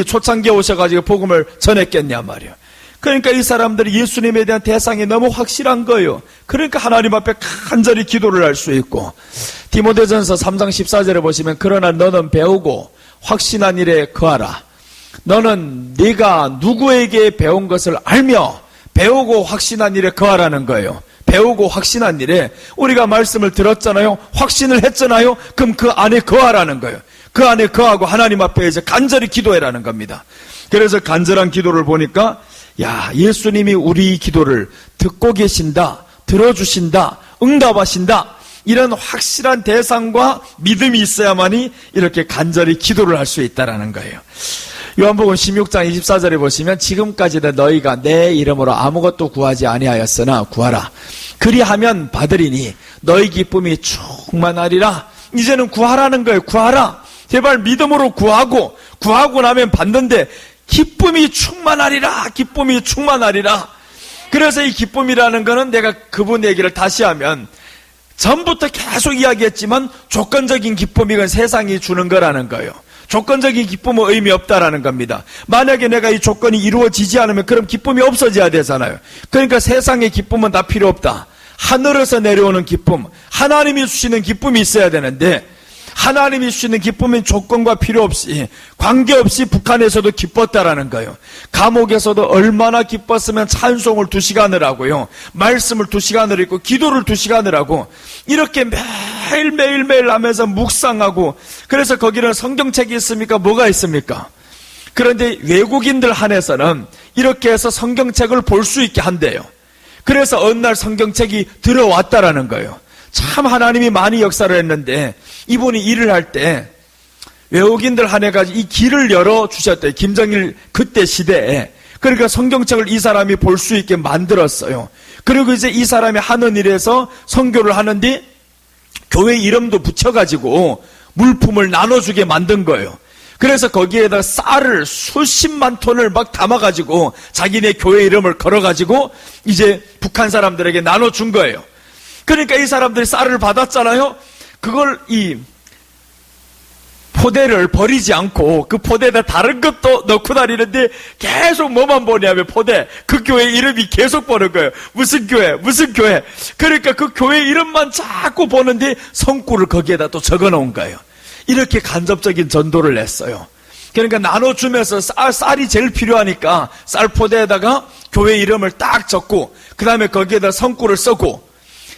초창기에 오셔가지고 복음을 전했겠냐 말이에요. 그러니까 이 사람들이 예수님에 대한 대상이 너무 확실한 거예요. 그러니까 하나님 앞에 간절히 기도를 할 수 있고, 디모데전서 3장 14절에 보시면 그러나 너는 배우고 확신한 일에 거하라. 너는 네가 누구에게 배운 것을 알며 배우고 확신한 일에 거하라는 거예요. 배우고 확신한 일에, 우리가 말씀을 들었잖아요. 확신을 했잖아요. 그럼 그 안에 거하라는 거예요. 그 안에 거하고 하나님 앞에 이제 간절히 기도해라는 겁니다. 그래서 간절한 기도를 보니까 예수님이 우리 기도를 듣고 계신다, 들어주신다, 응답하신다, 이런 확실한 대상과 믿음이 있어야만이 이렇게 간절히 기도를 할 수 있다라는 거예요. 요한복음 16장 24절에 보시면 지금까지는 너희가 내 이름으로 아무것도 구하지 아니하였으나 구하라. 그리하면 받으리니 너희 기쁨이 충만하리라. 이제는 구하라는 거예요. 구하라. 제발 믿음으로 구하고 나면 받는데 기쁨이 충만하리라. 기쁨이 충만하리라. 그래서 이 기쁨이라는 거는 내가 그분 얘기를 다시 하면 전부터 계속 이야기했지만 조건적인 기쁨이 건 세상이 주는 거라는 거예요. 조건적인 기쁨은 의미 없다라는 겁니다. 만약에 내가 이 조건이 이루어지지 않으면 그럼 기쁨이 없어져야 되잖아요. 그러니까 세상의 기쁨은 다 필요 없다. 하늘에서 내려오는 기쁨, 하나님이 주시는 기쁨이 있어야 되는데, 하나님이 주시는 기쁨은 조건과 필요 없이, 관계없이 북한에서도 기뻤다라는 거예요. 감옥에서도 얼마나 기뻤으면 찬송을 2시간을 하고요, 말씀을 2시간을 읽고 기도를 2시간을 하고, 이렇게 매일 하면서 묵상하고. 그래서 거기는 성경책이 있습니까? 뭐가 있습니까? 그런데 외국인들 한해서는 이렇게 해서 성경책을 볼 수 있게 한대요. 그래서 어느 날 성경책이 들어왔다라는 거예요. 참 하나님이 많이 역사를 했는데, 이분이 일을 할 때 외국인들 한해가 이 길을 열어주셨대요. 김정일 그때 시대에. 그러니까 성경책을 이 사람이 볼 수 있게 만들었어요. 그리고 이제 이 사람이 하는 일에서 선교를 하는데 교회 이름도 붙여가지고 물품을 나눠주게 만든 거예요. 그래서 거기에다 쌀을 수십만 톤을 막 담아가지고 자기네 교회 이름을 걸어가지고 이제 북한 사람들에게 나눠준 거예요. 그러니까 이 사람들이 쌀을 받았잖아요. 그걸 이 포대를 버리지 않고 그 포대에다 다른 것도 넣고 다니는데 계속 뭐만 보냐면 포대, 그 교회 이름이 계속 보는 거예요. 무슨 교회. 그러니까 그 교회 이름만 자꾸 보는데 성구를 거기에다 또 적어 놓은 거예요. 이렇게 간접적인 전도를 했어요. 그러니까 나눠주면서 쌀이 제일 필요하니까 쌀 포대에다가 교회 이름을 딱 적고 그 다음에 거기에다 성구를 쓰고,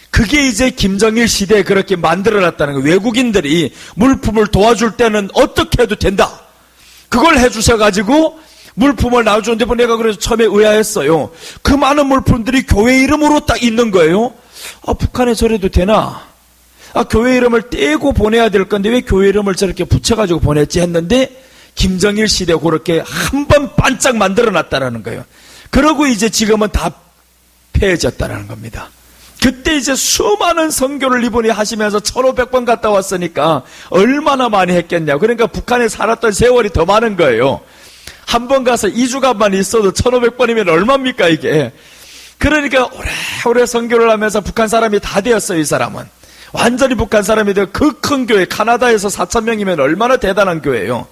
그게 이제 김정일 시대에 그렇게 만들어놨다는 거예요. 외국인들이 물품을 도와줄 때는 어떻게 해도 된다. 그걸 해주셔가지고 물품을 나눠주는데 내가 그래서 처음에 의아했어요. 그 많은 물품들이 교회 이름으로 딱 있는 거예요. 북한에 저래도 되나? 교회 이름을 떼고 보내야 될 건데 왜 교회 이름을 저렇게 붙여가지고 보냈지 했는데, 김정일 시대에 그렇게 한 번 반짝 만들어놨다는 거예요. 그러고 이제 지금은 다 폐해졌다는 겁니다. 그때 이제 수많은 선교를 이분이 하시면서 1500번 갔다 왔으니까 얼마나 많이 했겠냐고. 그러니까 북한에 살았던 세월이 더 많은 거예요. 한 번 가서 2주간만 있어도 1500번이면 얼마입니까 이게. 그러니까 오래 선교를 하면서 북한 사람이 다 되었어요. 이 사람은 완전히 북한 사람이 되어 그 큰 교회, 카나다에서 4,000명이면 얼마나 대단한 교회예요.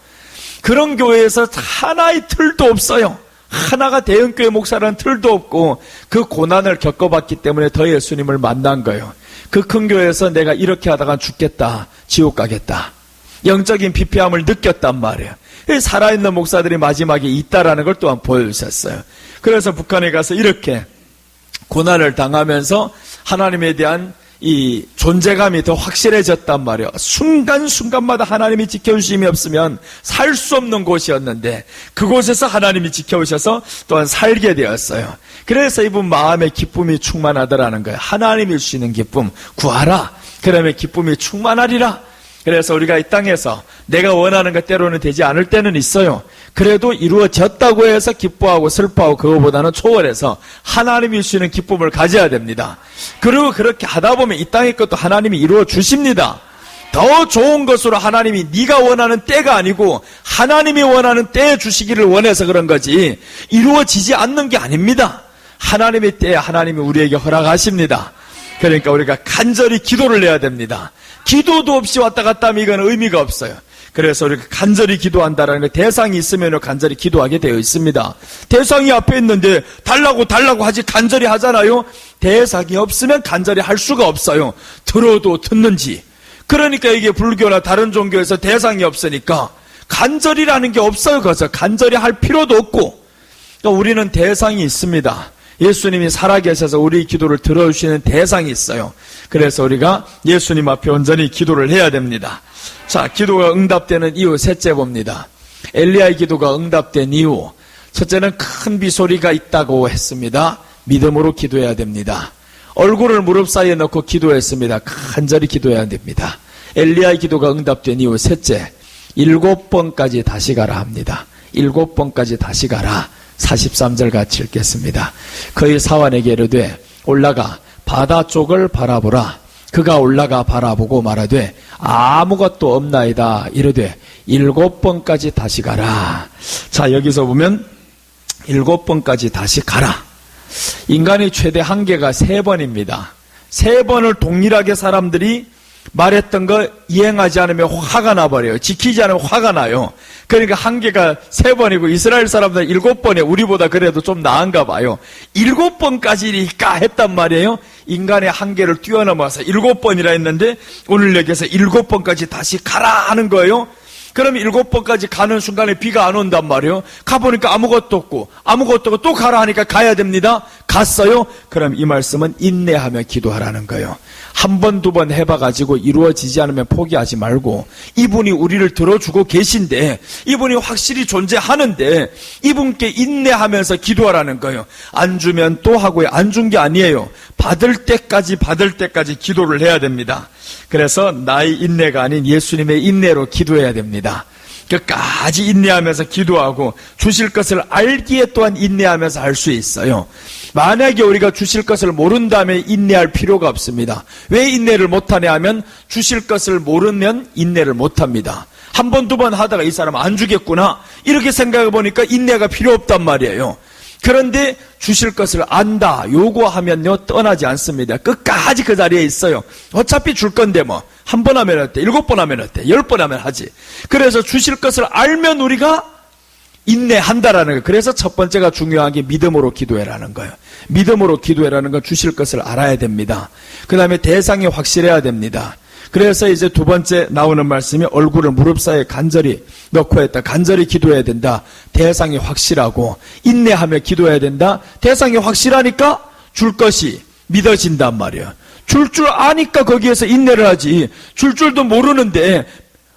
그런 교회에서 하나의 틀도 없어요. 하나가 대형교회 목사라는 틀도 없고 그 고난을 겪어봤기 때문에 더 예수님을 만난 거예요. 그 큰 교회에서 내가 이렇게 하다가 죽겠다, 지옥 가겠다, 영적인 피폐함을 느꼈단 말이에요. 살아있는 목사들이 마지막에 있다라는 걸 또한 보여주셨어요. 그래서 북한에 가서 이렇게 고난을 당하면서 하나님에 대한 이 존재감이 더 확실해졌단 말이에요. 순간순간마다 하나님이 지켜주심이 없으면 살 수 없는 곳이었는데 그곳에서 하나님이 지켜오셔서 또한 살게 되었어요. 그래서 이분 마음에 기쁨이 충만하더라는 거예요. 하나님이 주시는 기쁨 구하라, 그러면 기쁨이 충만하리라. 그래서 우리가 이 땅에서 내가 원하는 것 때로는 되지 않을 때는 있어요. 그래도 이루어졌다고 해서 기뻐하고 슬퍼하고 그거보다는 초월해서 하나님이 주시는 기쁨을 가져야 됩니다. 그리고 그렇게 하다 보면 이 땅의 것도 하나님이 이루어 주십니다. 더 좋은 것으로 하나님이 네가 원하는 때가 아니고 하나님이 원하는 때에 주시기를 원해서 그런 거지 이루어지지 않는 게 아닙니다. 하나님의 때에 하나님이 우리에게 허락하십니다. 그러니까 우리가 간절히 기도를 해야 됩니다. 기도도 없이 왔다 갔다 하면 이건 의미가 없어요. 그래서 우리가 간절히 기도한다라는 거, 대상이 있으면 간절히 기도하게 되어 있습니다. 대상이 앞에 있는데 달라고 하지 간절히 하잖아요. 대상이 없으면 간절히 할 수가 없어요. 들어도 듣는지. 그러니까 이게 불교나 다른 종교에서 대상이 없으니까 간절이라는 게 없어요. 그래서 간절히 할 필요도 없고. 그러니까 우리는 대상이 있습니다. 예수님이 살아계셔서 우리 기도를 들어주시는 대상이 있어요. 그래서 우리가 예수님 앞에 온전히 기도를 해야 됩니다. 자, 기도가 응답되는 이유 셋째 봅니다. 엘리야의 기도가 응답된 이유, 첫째는 큰 비소리가 있다고 했습니다. 믿음으로 기도해야 됩니다. 얼굴을 무릎 사이에 넣고 기도했습니다. 간절히 기도해야 됩니다. 엘리야의 기도가 응답된 이유 셋째, 7번까지 다시 가라 합니다. 7번까지 다시 가라. 43절 같이 읽겠습니다. 그의 사환에게 이르되 올라가 바다 쪽을 바라보라. 그가 올라가 바라보고 말하되 아무것도 없나이다. 이르되 7번까지 다시 가라. 자, 여기서 보면 7번까지 다시 가라. 인간의 최대 한계가 3번입니다. 3번을 동일하게 사람들이 말했던 거 이행하지 않으면 화가 나버려요. 지키지 않으면 화가 나요. 그러니까 한계가 3번이고 이스라엘 사람들은 7번에 우리보다 그래도 좀 나은가 봐요. 7번까지니까 했단 말이에요. 인간의 한계를 뛰어넘어서 7번이라 했는데 오늘 여기서 7번까지 다시 가라 하는 거예요. 그럼 7번까지 가는 순간에 비가 안 온단 말이에요. 가보니까 아무것도 없고 또 가라 하니까 가야 됩니다. 갔어요. 그럼 이 말씀은 인내하며 기도하라는 거예요. 한 번, 두 번 해봐가지고 이루어지지 않으면 포기하지 말고, 이분이 우리를 들어주고 계신데, 이분이 확실히 존재하는데 이분께 인내하면서 기도하라는 거예요. 안 주면 또 하고요. 안 준 게 아니에요. 받을 때까지 기도를 해야 됩니다. 그래서 나의 인내가 아닌 예수님의 인내로 기도해야 됩니다. 끝까지 인내하면서 기도하고 주실 것을 알기에 또한 인내하면서 할 수 있어요. 만약에 우리가 주실 것을 모른다면 인내할 필요가 없습니다. 왜 인내를 못하냐 하면 주실 것을 모르면 인내를 못합니다. 한 번, 두 번 하다가 이 사람 안 주겠구나 이렇게 생각해 보니까 인내가 필요 없단 말이에요. 그런데 주실 것을 안다 요구하면요 떠나지 않습니다. 끝까지 그 자리에 있어요. 어차피 줄 건데 뭐 한 번 하면 어때? 7번 하면 어때? 10번 하면 하지. 그래서 주실 것을 알면 우리가 인내한다라는 거예요. 그래서 첫 번째가 중요한 게 믿음으로 기도해라는 거예요. 믿음으로 기도해라는 건 주실 것을 알아야 됩니다. 그 다음에 대상이 확실해야 됩니다. 그래서 이제 두 번째 나오는 말씀이 얼굴을 무릎 사이에 간절히 넣고 했다. 간절히 기도해야 된다. 대상이 확실하고 인내하며 기도해야 된다. 대상이 확실하니까 줄 것이 믿어진단 말이에요. 줄 아니까 거기에서 인내를 하지. 줄 줄도 모르는데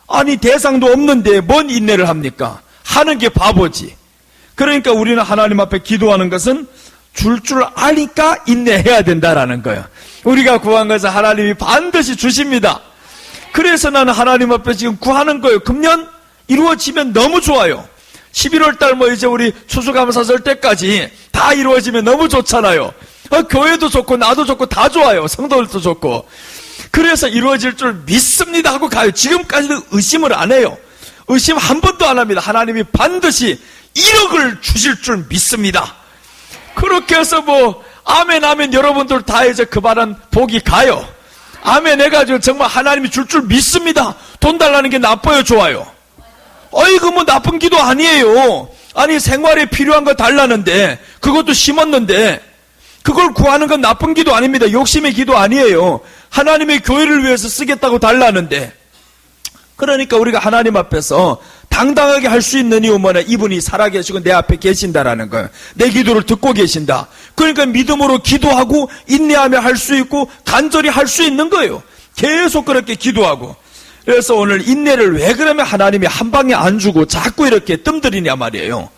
아니 대상도 없는데 뭔 인내를 합니까? 하는 게 바보지. 그러니까 우리는 하나님 앞에 기도하는 것은 줄 아니까 인내해야 된다라는 거예요. 우리가 구한 것은 하나님이 반드시 주십니다. 그래서 나는 하나님 앞에 지금 구하는 거예요. 금년 이루어지면 너무 좋아요. 11월 달 뭐 이제 우리 추수감사절 때까지 다 이루어지면 너무 좋잖아요. 교회도 좋고 나도 좋고 다 좋아요. 성도들도 좋고. 그래서 이루어질 줄 믿습니다 하고 가요. 지금까지도 의심을 안 해요. 의심 한 번도 안 합니다. 하나님이 반드시 1억을 주실 줄 믿습니다. 그렇게 해서 뭐 아멘 하면 여러분들 다 이제 그 말은 복이 가요. 아멘 해가지고 정말 하나님이 줄 믿습니다. 돈 달라는 게 나빠요, 좋아요? 어이구 뭐 나쁜 기도 아니에요. 아니 생활에 필요한 거 달라는데 그것도 심었는데 그걸 구하는 건 나쁜 기도 아닙니다. 욕심의 기도 아니에요. 하나님의 교회를 위해서 쓰겠다고 달라는데. 그러니까 우리가 하나님 앞에서 당당하게 할 수 있는 이유 뭐냐? 이분이 살아계시고 내 앞에 계신다라는 거예요. 내 기도를 듣고 계신다. 그러니까 믿음으로 기도하고 인내하며 할 수 있고 간절히 할 수 있는 거예요. 계속 그렇게 기도하고. 그래서 오늘 인내를 왜 그러면 하나님이 한 방에 안 주고 자꾸 이렇게 뜸들이냐 말이에요.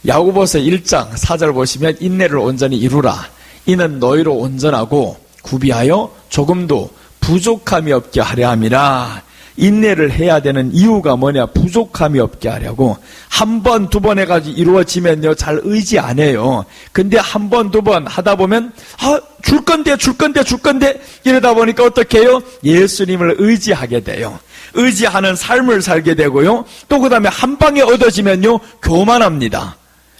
야고보서 1장 4절 보시면 인내를 온전히 이루라. 이는 너희로 온전하고 구비하여 조금도 부족함이 없게 하려 함이라. 인내를 해야 되는 이유가 뭐냐? 부족함이 없게 하려고. 한 번, 두 번 해가지고 이루어지면요, 잘 의지 안 해요. 근데 한 번, 두 번 하다 보면, 줄 건데, 이러다 보니까 어떻게 해요? 예수님을 의지하게 돼요. 의지하는 삶을 살게 되고요. 또 그 다음에 한 방에 얻어지면요, 교만합니다.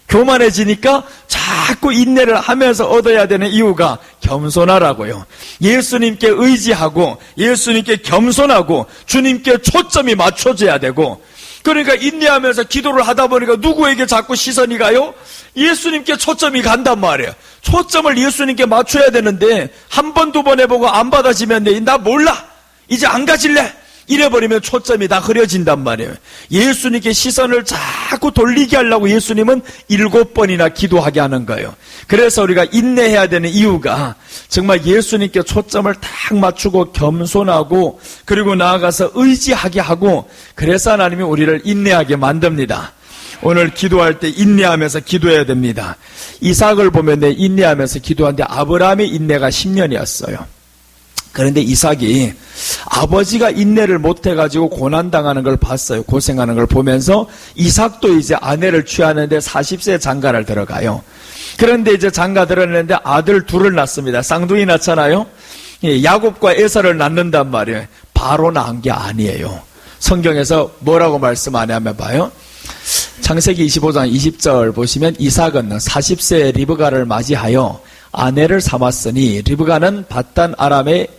교만해지니까 자꾸 인내를 하면서 얻어야 되는 이유가 겸손하라고요. 예수님께 의지하고 예수님께 겸손하고 주님께 초점이 맞춰져야 되고, 그러니까 인내하면서 기도를 하다 보니까 누구에게 자꾸 시선이 가요? 예수님께 초점이 간단 말이에요. 초점을 예수님께 맞춰야 되는데 한 번, 두 번 해보고 안 받아지면 나 몰라, 이제 안 가질래, 이래버리면 초점이 다 흐려진단 말이에요. 예수님께 시선을 자꾸 돌리게 하려고 예수님은 7번이나 기도하게 하는 거예요. 그래서 우리가 인내해야 되는 이유가 정말 예수님께 초점을 딱 맞추고 겸손하고 그리고 나아가서 의지하게 하고, 그래서 하나님이 우리를 인내하게 만듭니다. 오늘 기도할 때 인내하면서 기도해야 됩니다. 이삭을 보면 인내하면서 기도하는데 아브라함의 인내가 10년이었어요. 그런데 이삭이 아버지가 인내를 못해가지고 고난당하는 걸 봤어요. 고생하는 걸 보면서 이삭도 이제 아내를 취하는데 40세 장가를 들어가요. 그런데 이제 장가 들었는데 아들 둘을 낳습니다. 쌍둥이 낳잖아요. 야곱과 에서를 낳는단 말이에요. 바로 낳은 게 아니에요. 성경에서 뭐라고 말씀하냐면 봐요. 창세기 25장 20절 보시면 이삭은 40세의 리브가를 맞이하여 아내를 삼았으니 리브가는 밧단 아람의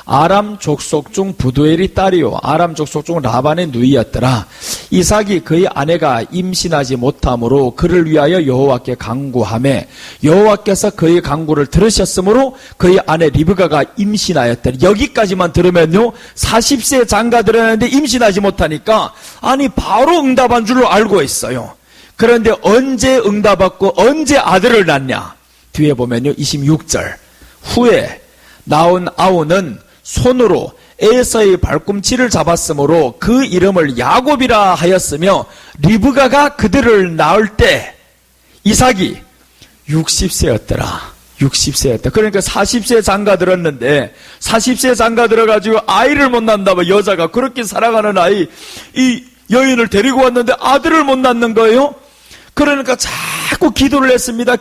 아람 족속 중 부두엘이 딸이요 아람 족속 중 라반의 누이였더라. 이삭이 그의 아내가 임신하지 못하므로 그를 위하여 여호와께 간구하매 여호와께서 그의 간구를 들으셨으므로 그의 아내 리브가가 임신하였더니, 여기까지만 들으면요 40세 장가 들었는데 임신하지 못하니까 아니 바로 응답한 줄로 알고 있어요. 그런데 언제 응답받고 언제 아들을 낳냐? 뒤에 보면요 26절 후에 낳은 아우는 손으로 에서의 발꿈치를 잡았으므로 그 이름을 야곱이라 하였으며 리브가가 그들을 낳을 때 이삭이 60세였더라. 60세였다. 그러니까 40세 장가 들었는데 40세 장가 들어가지고 아이를 못 낳는다면 여자가 그렇게 살아가는 아이, 이 여인을 데리고 왔는데 아들을 못 낳는 거예요. 그러니까 자꾸 기도를 했습니다.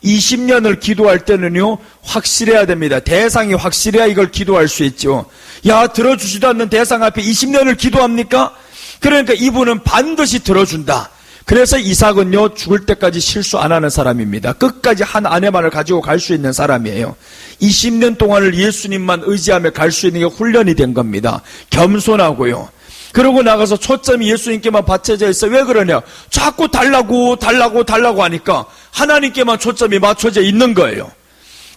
20년을 기도할 때는요 확실해야 됩니다. 대상이 확실해야 이걸 기도할 수 있죠. 야, 들어주지도 않는 대상 앞에 20년을 기도합니까? 그러니까 이분은 반드시 들어준다. 그래서 이삭은요 죽을 때까지 실수 안 하는 사람입니다. 끝까지 한 아내만을 가지고 갈 수 있는 사람이에요. 20년 동안을 예수님만 의지하며 갈 수 있는 게 훈련이 된 겁니다. 겸손하고요. 그러고 나가서 초점이 예수님께만 받쳐져 있어. 왜 그러냐? 자꾸 달라고 하니까 하나님께만 초점이 맞춰져 있는 거예요.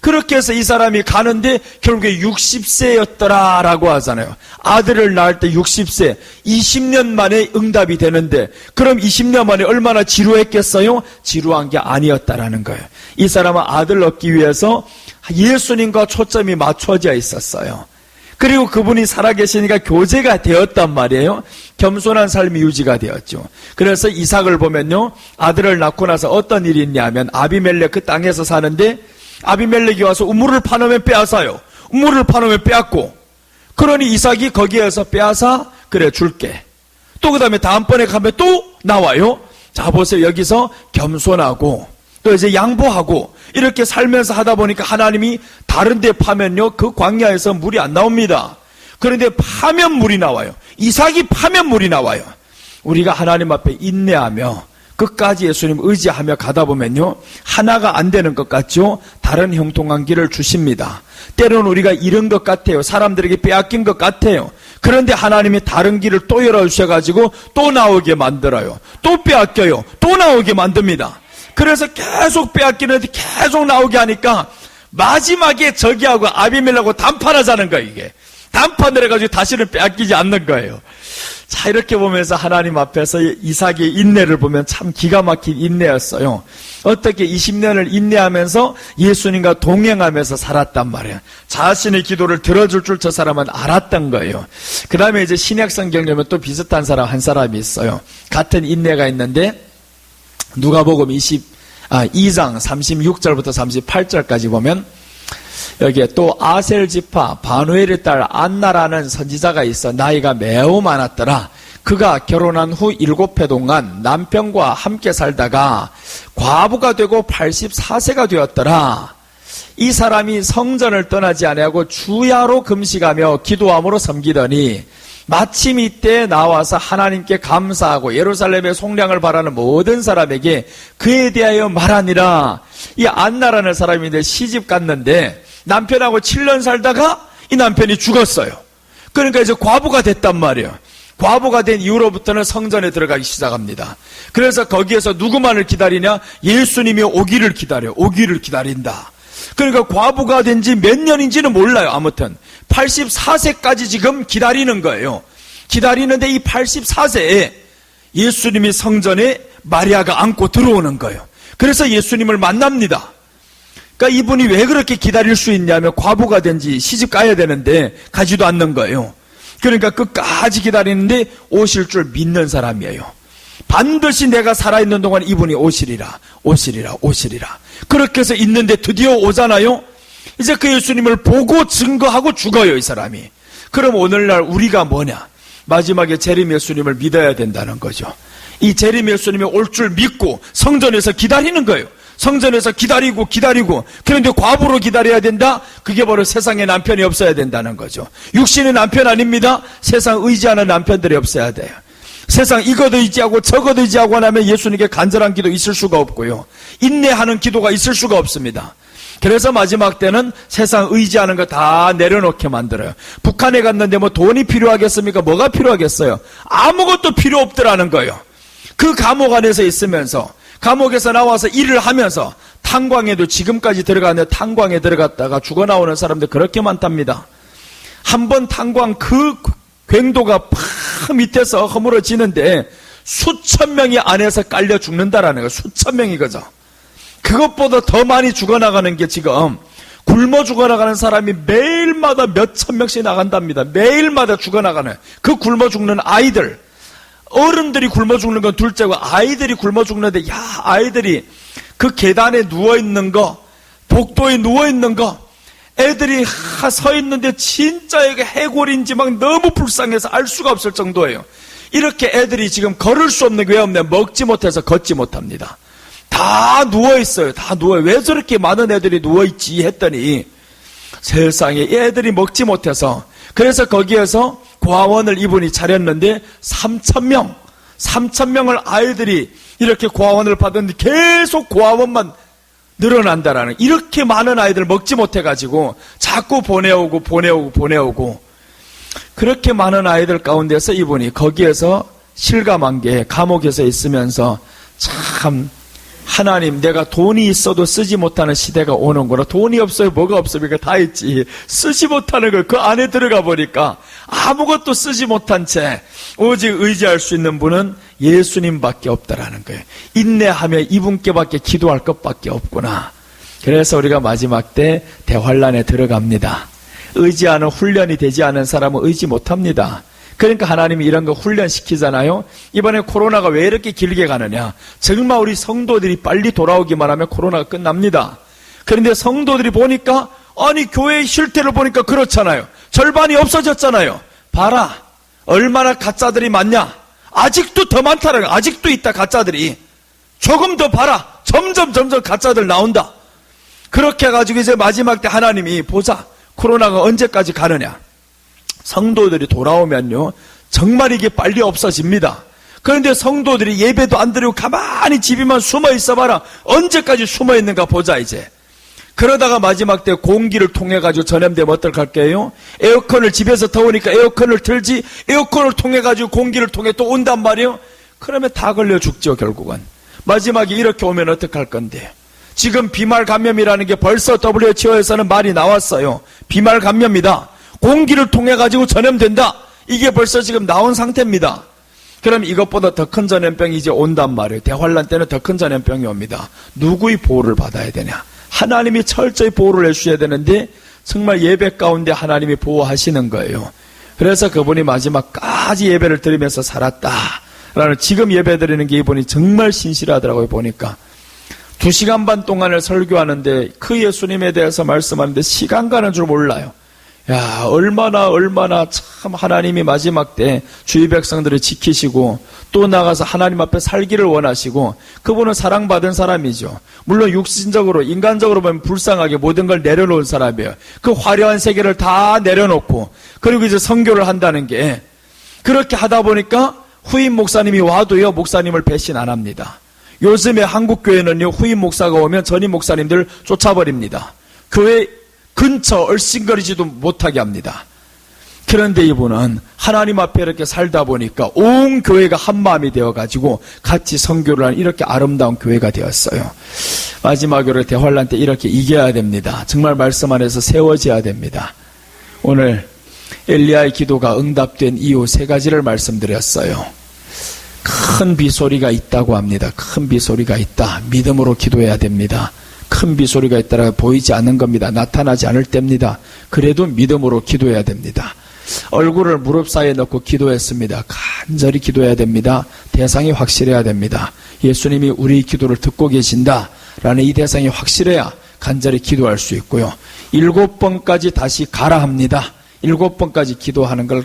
그렇게 해서 이 사람이 가는데 결국에 60세였더라라고 하잖아요. 아들을 낳을 때 60세, 20년 만에 응답이 되는데 그럼 20년 만에 얼마나 지루했겠어요? 지루한 게 아니었다라는 거예요. 이 사람은 아들 얻기 위해서 예수님과 초점이 맞춰져 있었어요. 그리고 그분이 살아계시니까 교제가 되었단 말이에요. 겸손한 삶이 유지가 되었죠. 그래서 이삭을 보면요 아들을 낳고 나서 어떤 일이 있냐면 아비멜렉 그 땅에서 사는데 아비멜렉이 와서 우물을 파놓으면 빼앗아요. 우물을 파놓으면 빼앗고, 그러니 이삭이 거기에서 빼앗아 그래 줄게. 또 그 다음에 다음번에 가면 또 나와요. 자 보세요. 여기서 겸손하고 또 이제 양보하고 이렇게 살면서 하다 보니까 하나님이 다른 데 파면요 그 광야에서 물이 안 나옵니다. 그런데 파면 물이 나와요. 이삭이 파면 물이 나와요. 우리가 하나님 앞에 인내하며 끝까지 예수님 의지하며 가다 보면요 하나가 안 되는 것 같죠? 다른 형통한 길을 주십니다. 때로는 우리가 잃은 것 같아요. 사람들에게 빼앗긴 것 같아요. 그런데 하나님이 다른 길을 또 열어주셔가지고 또 나오게 만들어요. 또 빼앗겨요. 또 나오게 만듭니다. 그래서 계속 빼앗기는데 계속 나오게 하니까 마지막에 저기하고 아비멜렉하고 단판하자는 거예요. 이게 단판을 해가지고 다시는 빼앗기지 않는 거예요. 자, 이렇게 보면서 하나님 앞에서 이삭의 인내를 보면 참 기가 막힌 인내였어요. 어떻게 20년을 인내하면서 예수님과 동행하면서 살았단 말이에요. 자신의 기도를 들어줄 줄 저 사람은 알았던 거예요. 그 다음에 이제 신약 성경 보면 또 비슷한 사람 한 사람이 있어요. 같은 인내가 있는데 누가복음 2장 36절부터 38절까지 보면 여기에 또 아셀 지파 바누엘의 딸 안나라는 선지자가 있어 나이가 매우 많았더라. 그가 결혼한 후 7해 동안 남편과 함께 살다가 과부가 되고 84세가 되었더라. 이 사람이 성전을 떠나지 아니하고 주야로 금식하며 기도함으로 섬기더니 마침 이때 나와서 하나님께 감사하고 예루살렘의 속량을 바라는 모든 사람에게 그에 대하여 말하니라. 이 안나라는 사람인데 시집 갔는데 남편하고 7년 살다가 이 남편이 죽었어요. 그러니까 이제 과부가 됐단 말이에요. 과부가 된 이후로부터는 성전에 들어가기 시작합니다. 그래서 거기에서 누구만을 기다리냐? 예수님이 오기를 기다려. 오기를 기다린다. 그러니까 과부가 된 지 몇 년인지는 몰라요. 아무튼 84세까지 지금 기다리는 거예요. 기다리는데 이 84세에 예수님이 성전에 마리아가 안고 들어오는 거예요. 그래서 예수님을 만납니다. 그러니까 이분이 왜 그렇게 기다릴 수 있냐면 과부가 된 지 시집 가야 되는데 가지도 않는 거예요. 그러니까 끝까지 기다리는데 오실 줄 믿는 사람이에요. 반드시 내가 살아있는 동안 이분이 오시리라. 그렇게 해서 있는데 드디어 오잖아요. 이제 그 예수님을 보고 증거하고 죽어요, 이 사람이. 그럼 오늘날 우리가 뭐냐? 마지막에 재림 예수님을 믿어야 된다는 거죠. 이 재림 예수님이 올 줄 믿고 성전에서 기다리는 거예요. 성전에서 기다리고 그런데 과부로 기다려야 된다? 그게 바로 세상에 남편이 없어야 된다는 거죠. 육신의 남편 아닙니다. 세상 의지하는 남편들이 없어야 돼요. 세상 이것도 의지하고 저것도 의지하고 하면 예수님께 간절한 기도 있을 수가 없고요. 인내하는 기도가 있을 수가 없습니다. 그래서 마지막 때는 세상 의지하는 거 다 내려놓게 만들어요. 북한에 갔는데 뭐 돈이 필요하겠습니까? 뭐가 필요하겠어요? 아무것도 필요 없더라는 거예요. 그 감옥 안에서 있으면서, 감옥에서 나와서 일을 하면서, 탄광에도 지금까지 들어가는데 탄광에 들어갔다가 죽어 나오는 사람들 그렇게 많답니다. 한번 탄광 그 괭도가 팍 밑에서 허물어지는데 수천 명이 안에서 깔려 죽는다라는 거예요. 수천 명이 그죠. 그것보다 더 많이 죽어나가는 게 지금 굶어 죽어나가는 사람이 매일마다 몇천 명씩 나간답니다. 매일마다 죽어나가는 그 굶어 죽는 아이들, 어른들이 굶어 죽는 건 둘째고 아이들이 굶어 죽는데, 야, 아이들이 그 계단에 누워있는 거, 복도에 누워있는 거, 애들이 서 있는데 진짜 이게 해골인지 막 너무 불쌍해서 알 수가 없을 정도예요. 이렇게 애들이 지금 걸을 수 없는 게 왜 없냐? 먹지 못해서 걷지 못합니다. 다 누워있어요. 다 누워요. 왜 저렇게 많은 애들이 누워있지 했더니 세상에 애들이 먹지 못해서, 그래서 거기에서 고아원을 이분이 차렸는데 3,000명을 아이들이 이렇게 고아원을 받았는데 계속 고아원만 늘어난다라는, 이렇게 많은 아이들 먹지 못해가지고 자꾸 보내오고 그렇게 많은 아이들 가운데서 이분이 거기에서 실감한 게, 감옥에서 있으면서 참, 하나님, 내가 돈이 있어도 쓰지 못하는 시대가 오는구나. 돈이 없어요. 뭐가 없습니까? 다 있지. 쓰지 못하는 걸 그 안에 들어가 보니까 아무것도 쓰지 못한 채 오직 의지할 수 있는 분은 예수님밖에 없다라는 거예요. 인내하며 이분께밖에 기도할 것밖에 없구나. 그래서 우리가 마지막 때 대환란에 들어갑니다. 의지하는 훈련이 되지 않은 사람은 의지 못합니다. 그러니까 하나님이 이런 거 훈련시키잖아요. 이번에 코로나가 왜 이렇게 길게 가느냐? 정말 우리 성도들이 빨리 돌아오기만 하면 코로나가 끝납니다. 그런데 성도들이 보니까, 아니 교회의 실태를 보니까 그렇잖아요. 절반이 없어졌잖아요. 봐라, 얼마나 가짜들이 많냐? 아직도 더 많다는 거야. 아직도 있다, 가짜들이. 조금 더 봐라, 점점 가짜들 나온다. 그렇게 해가지고 이제 마지막 때 하나님이 보자, 코로나가 언제까지 가느냐? 성도들이 돌아오면요, 정말 이게 빨리 없어집니다. 그런데 성도들이 예배도 안 드리고 가만히 집에만 숨어 있어봐라. 언제까지 숨어 있는가 보자 이제. 그러다가 마지막 때 공기를 통해 가지고 전염되면 어떡할게요? 에어컨을, 집에서 더우니까 에어컨을 틀지, 에어컨을 통해 가지고 공기를 통해 또 온단 말이에요. 그러면 다 걸려 죽죠. 결국은 마지막에 이렇게 오면 어떡할 건데. 지금 비말 감염이라는 게 벌써 WHO에서는 말이 나왔어요. 비말 감염이다. 공기를 통해 가지고 전염된다. 이게 벌써 지금 나온 상태입니다. 그럼 이것보다 더 큰 전염병이 이제 온단 말이에요. 대환란 때는 더 큰 전염병이 옵니다. 누구의 보호를 받아야 되냐? 하나님이 철저히 보호를 해주셔야 되는데 정말 예배 가운데 하나님이 보호하시는 거예요. 그래서 그분이 마지막까지 예배를 드리면서 살았다라는, 지금 예배 드리는 게 이분이 정말 신실하더라고요. 보니까 2시간 반 동안을 설교하는데 그 예수님에 대해서 말씀하는데 시간 가는 줄 몰라요. 야, 얼마나 참 하나님이 마지막 때 주의 백성들을 지키시고 또 나가서 하나님 앞에 살기를 원하시고, 그분은 사랑받은 사람이죠. 물론 육신적으로, 인간적으로 보면 불쌍하게 모든 걸 내려놓은 사람이에요. 그 화려한 세계를 다 내려놓고, 그리고 이제 선교를 한다는 게, 그렇게 하다 보니까 후임 목사님이 와도요, 목사님을 배신 안 합니다. 요즘에 한국 교회는요, 후임 목사가 오면 전임 목사님들 쫓아버립니다. 교회 근처 얼씬거리지도 못하게 합니다. 그런데 이분은 하나님 앞에 이렇게 살다 보니까 온 교회가 한 마음이 되어가지고 같이 선교를 하는 이렇게 아름다운 교회가 되었어요. 마지막으로 대환란 때 이렇게 이겨야 됩니다. 정말 말씀 안에서 세워져야 됩니다. 오늘 엘리야의 기도가 응답된 이유 3가지를 말씀드렸어요. 큰 비소리가 있다고 합니다. 큰 비소리가 있다. 믿음으로 기도해야 됩니다. 큰 비소리가 있다가 보이지 않는 겁니다. 나타나지 않을 때입니다. 그래도 믿음으로 기도해야 됩니다. 얼굴을 무릎 사이에 넣고 기도했습니다. 간절히 기도해야 됩니다. 대상이 확실해야 됩니다. 예수님이 우리 기도를 듣고 계신다라는 이 대상이 확실해야 간절히 기도할 수 있고요. 7번까지 다시 가라 합니다. 7번까지 기도하는 걸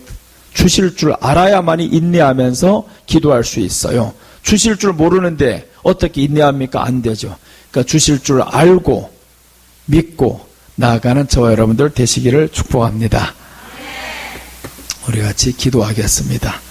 주실 줄 알아야만이 인내하면서 기도할 수 있어요. 주실 줄 모르는데 어떻게 인내합니까? 안 되죠. 그러니까 주실 줄 알고 믿고 나아가는 저와 여러분들 되시기를 축복합니다. 우리 같이 기도하겠습니다.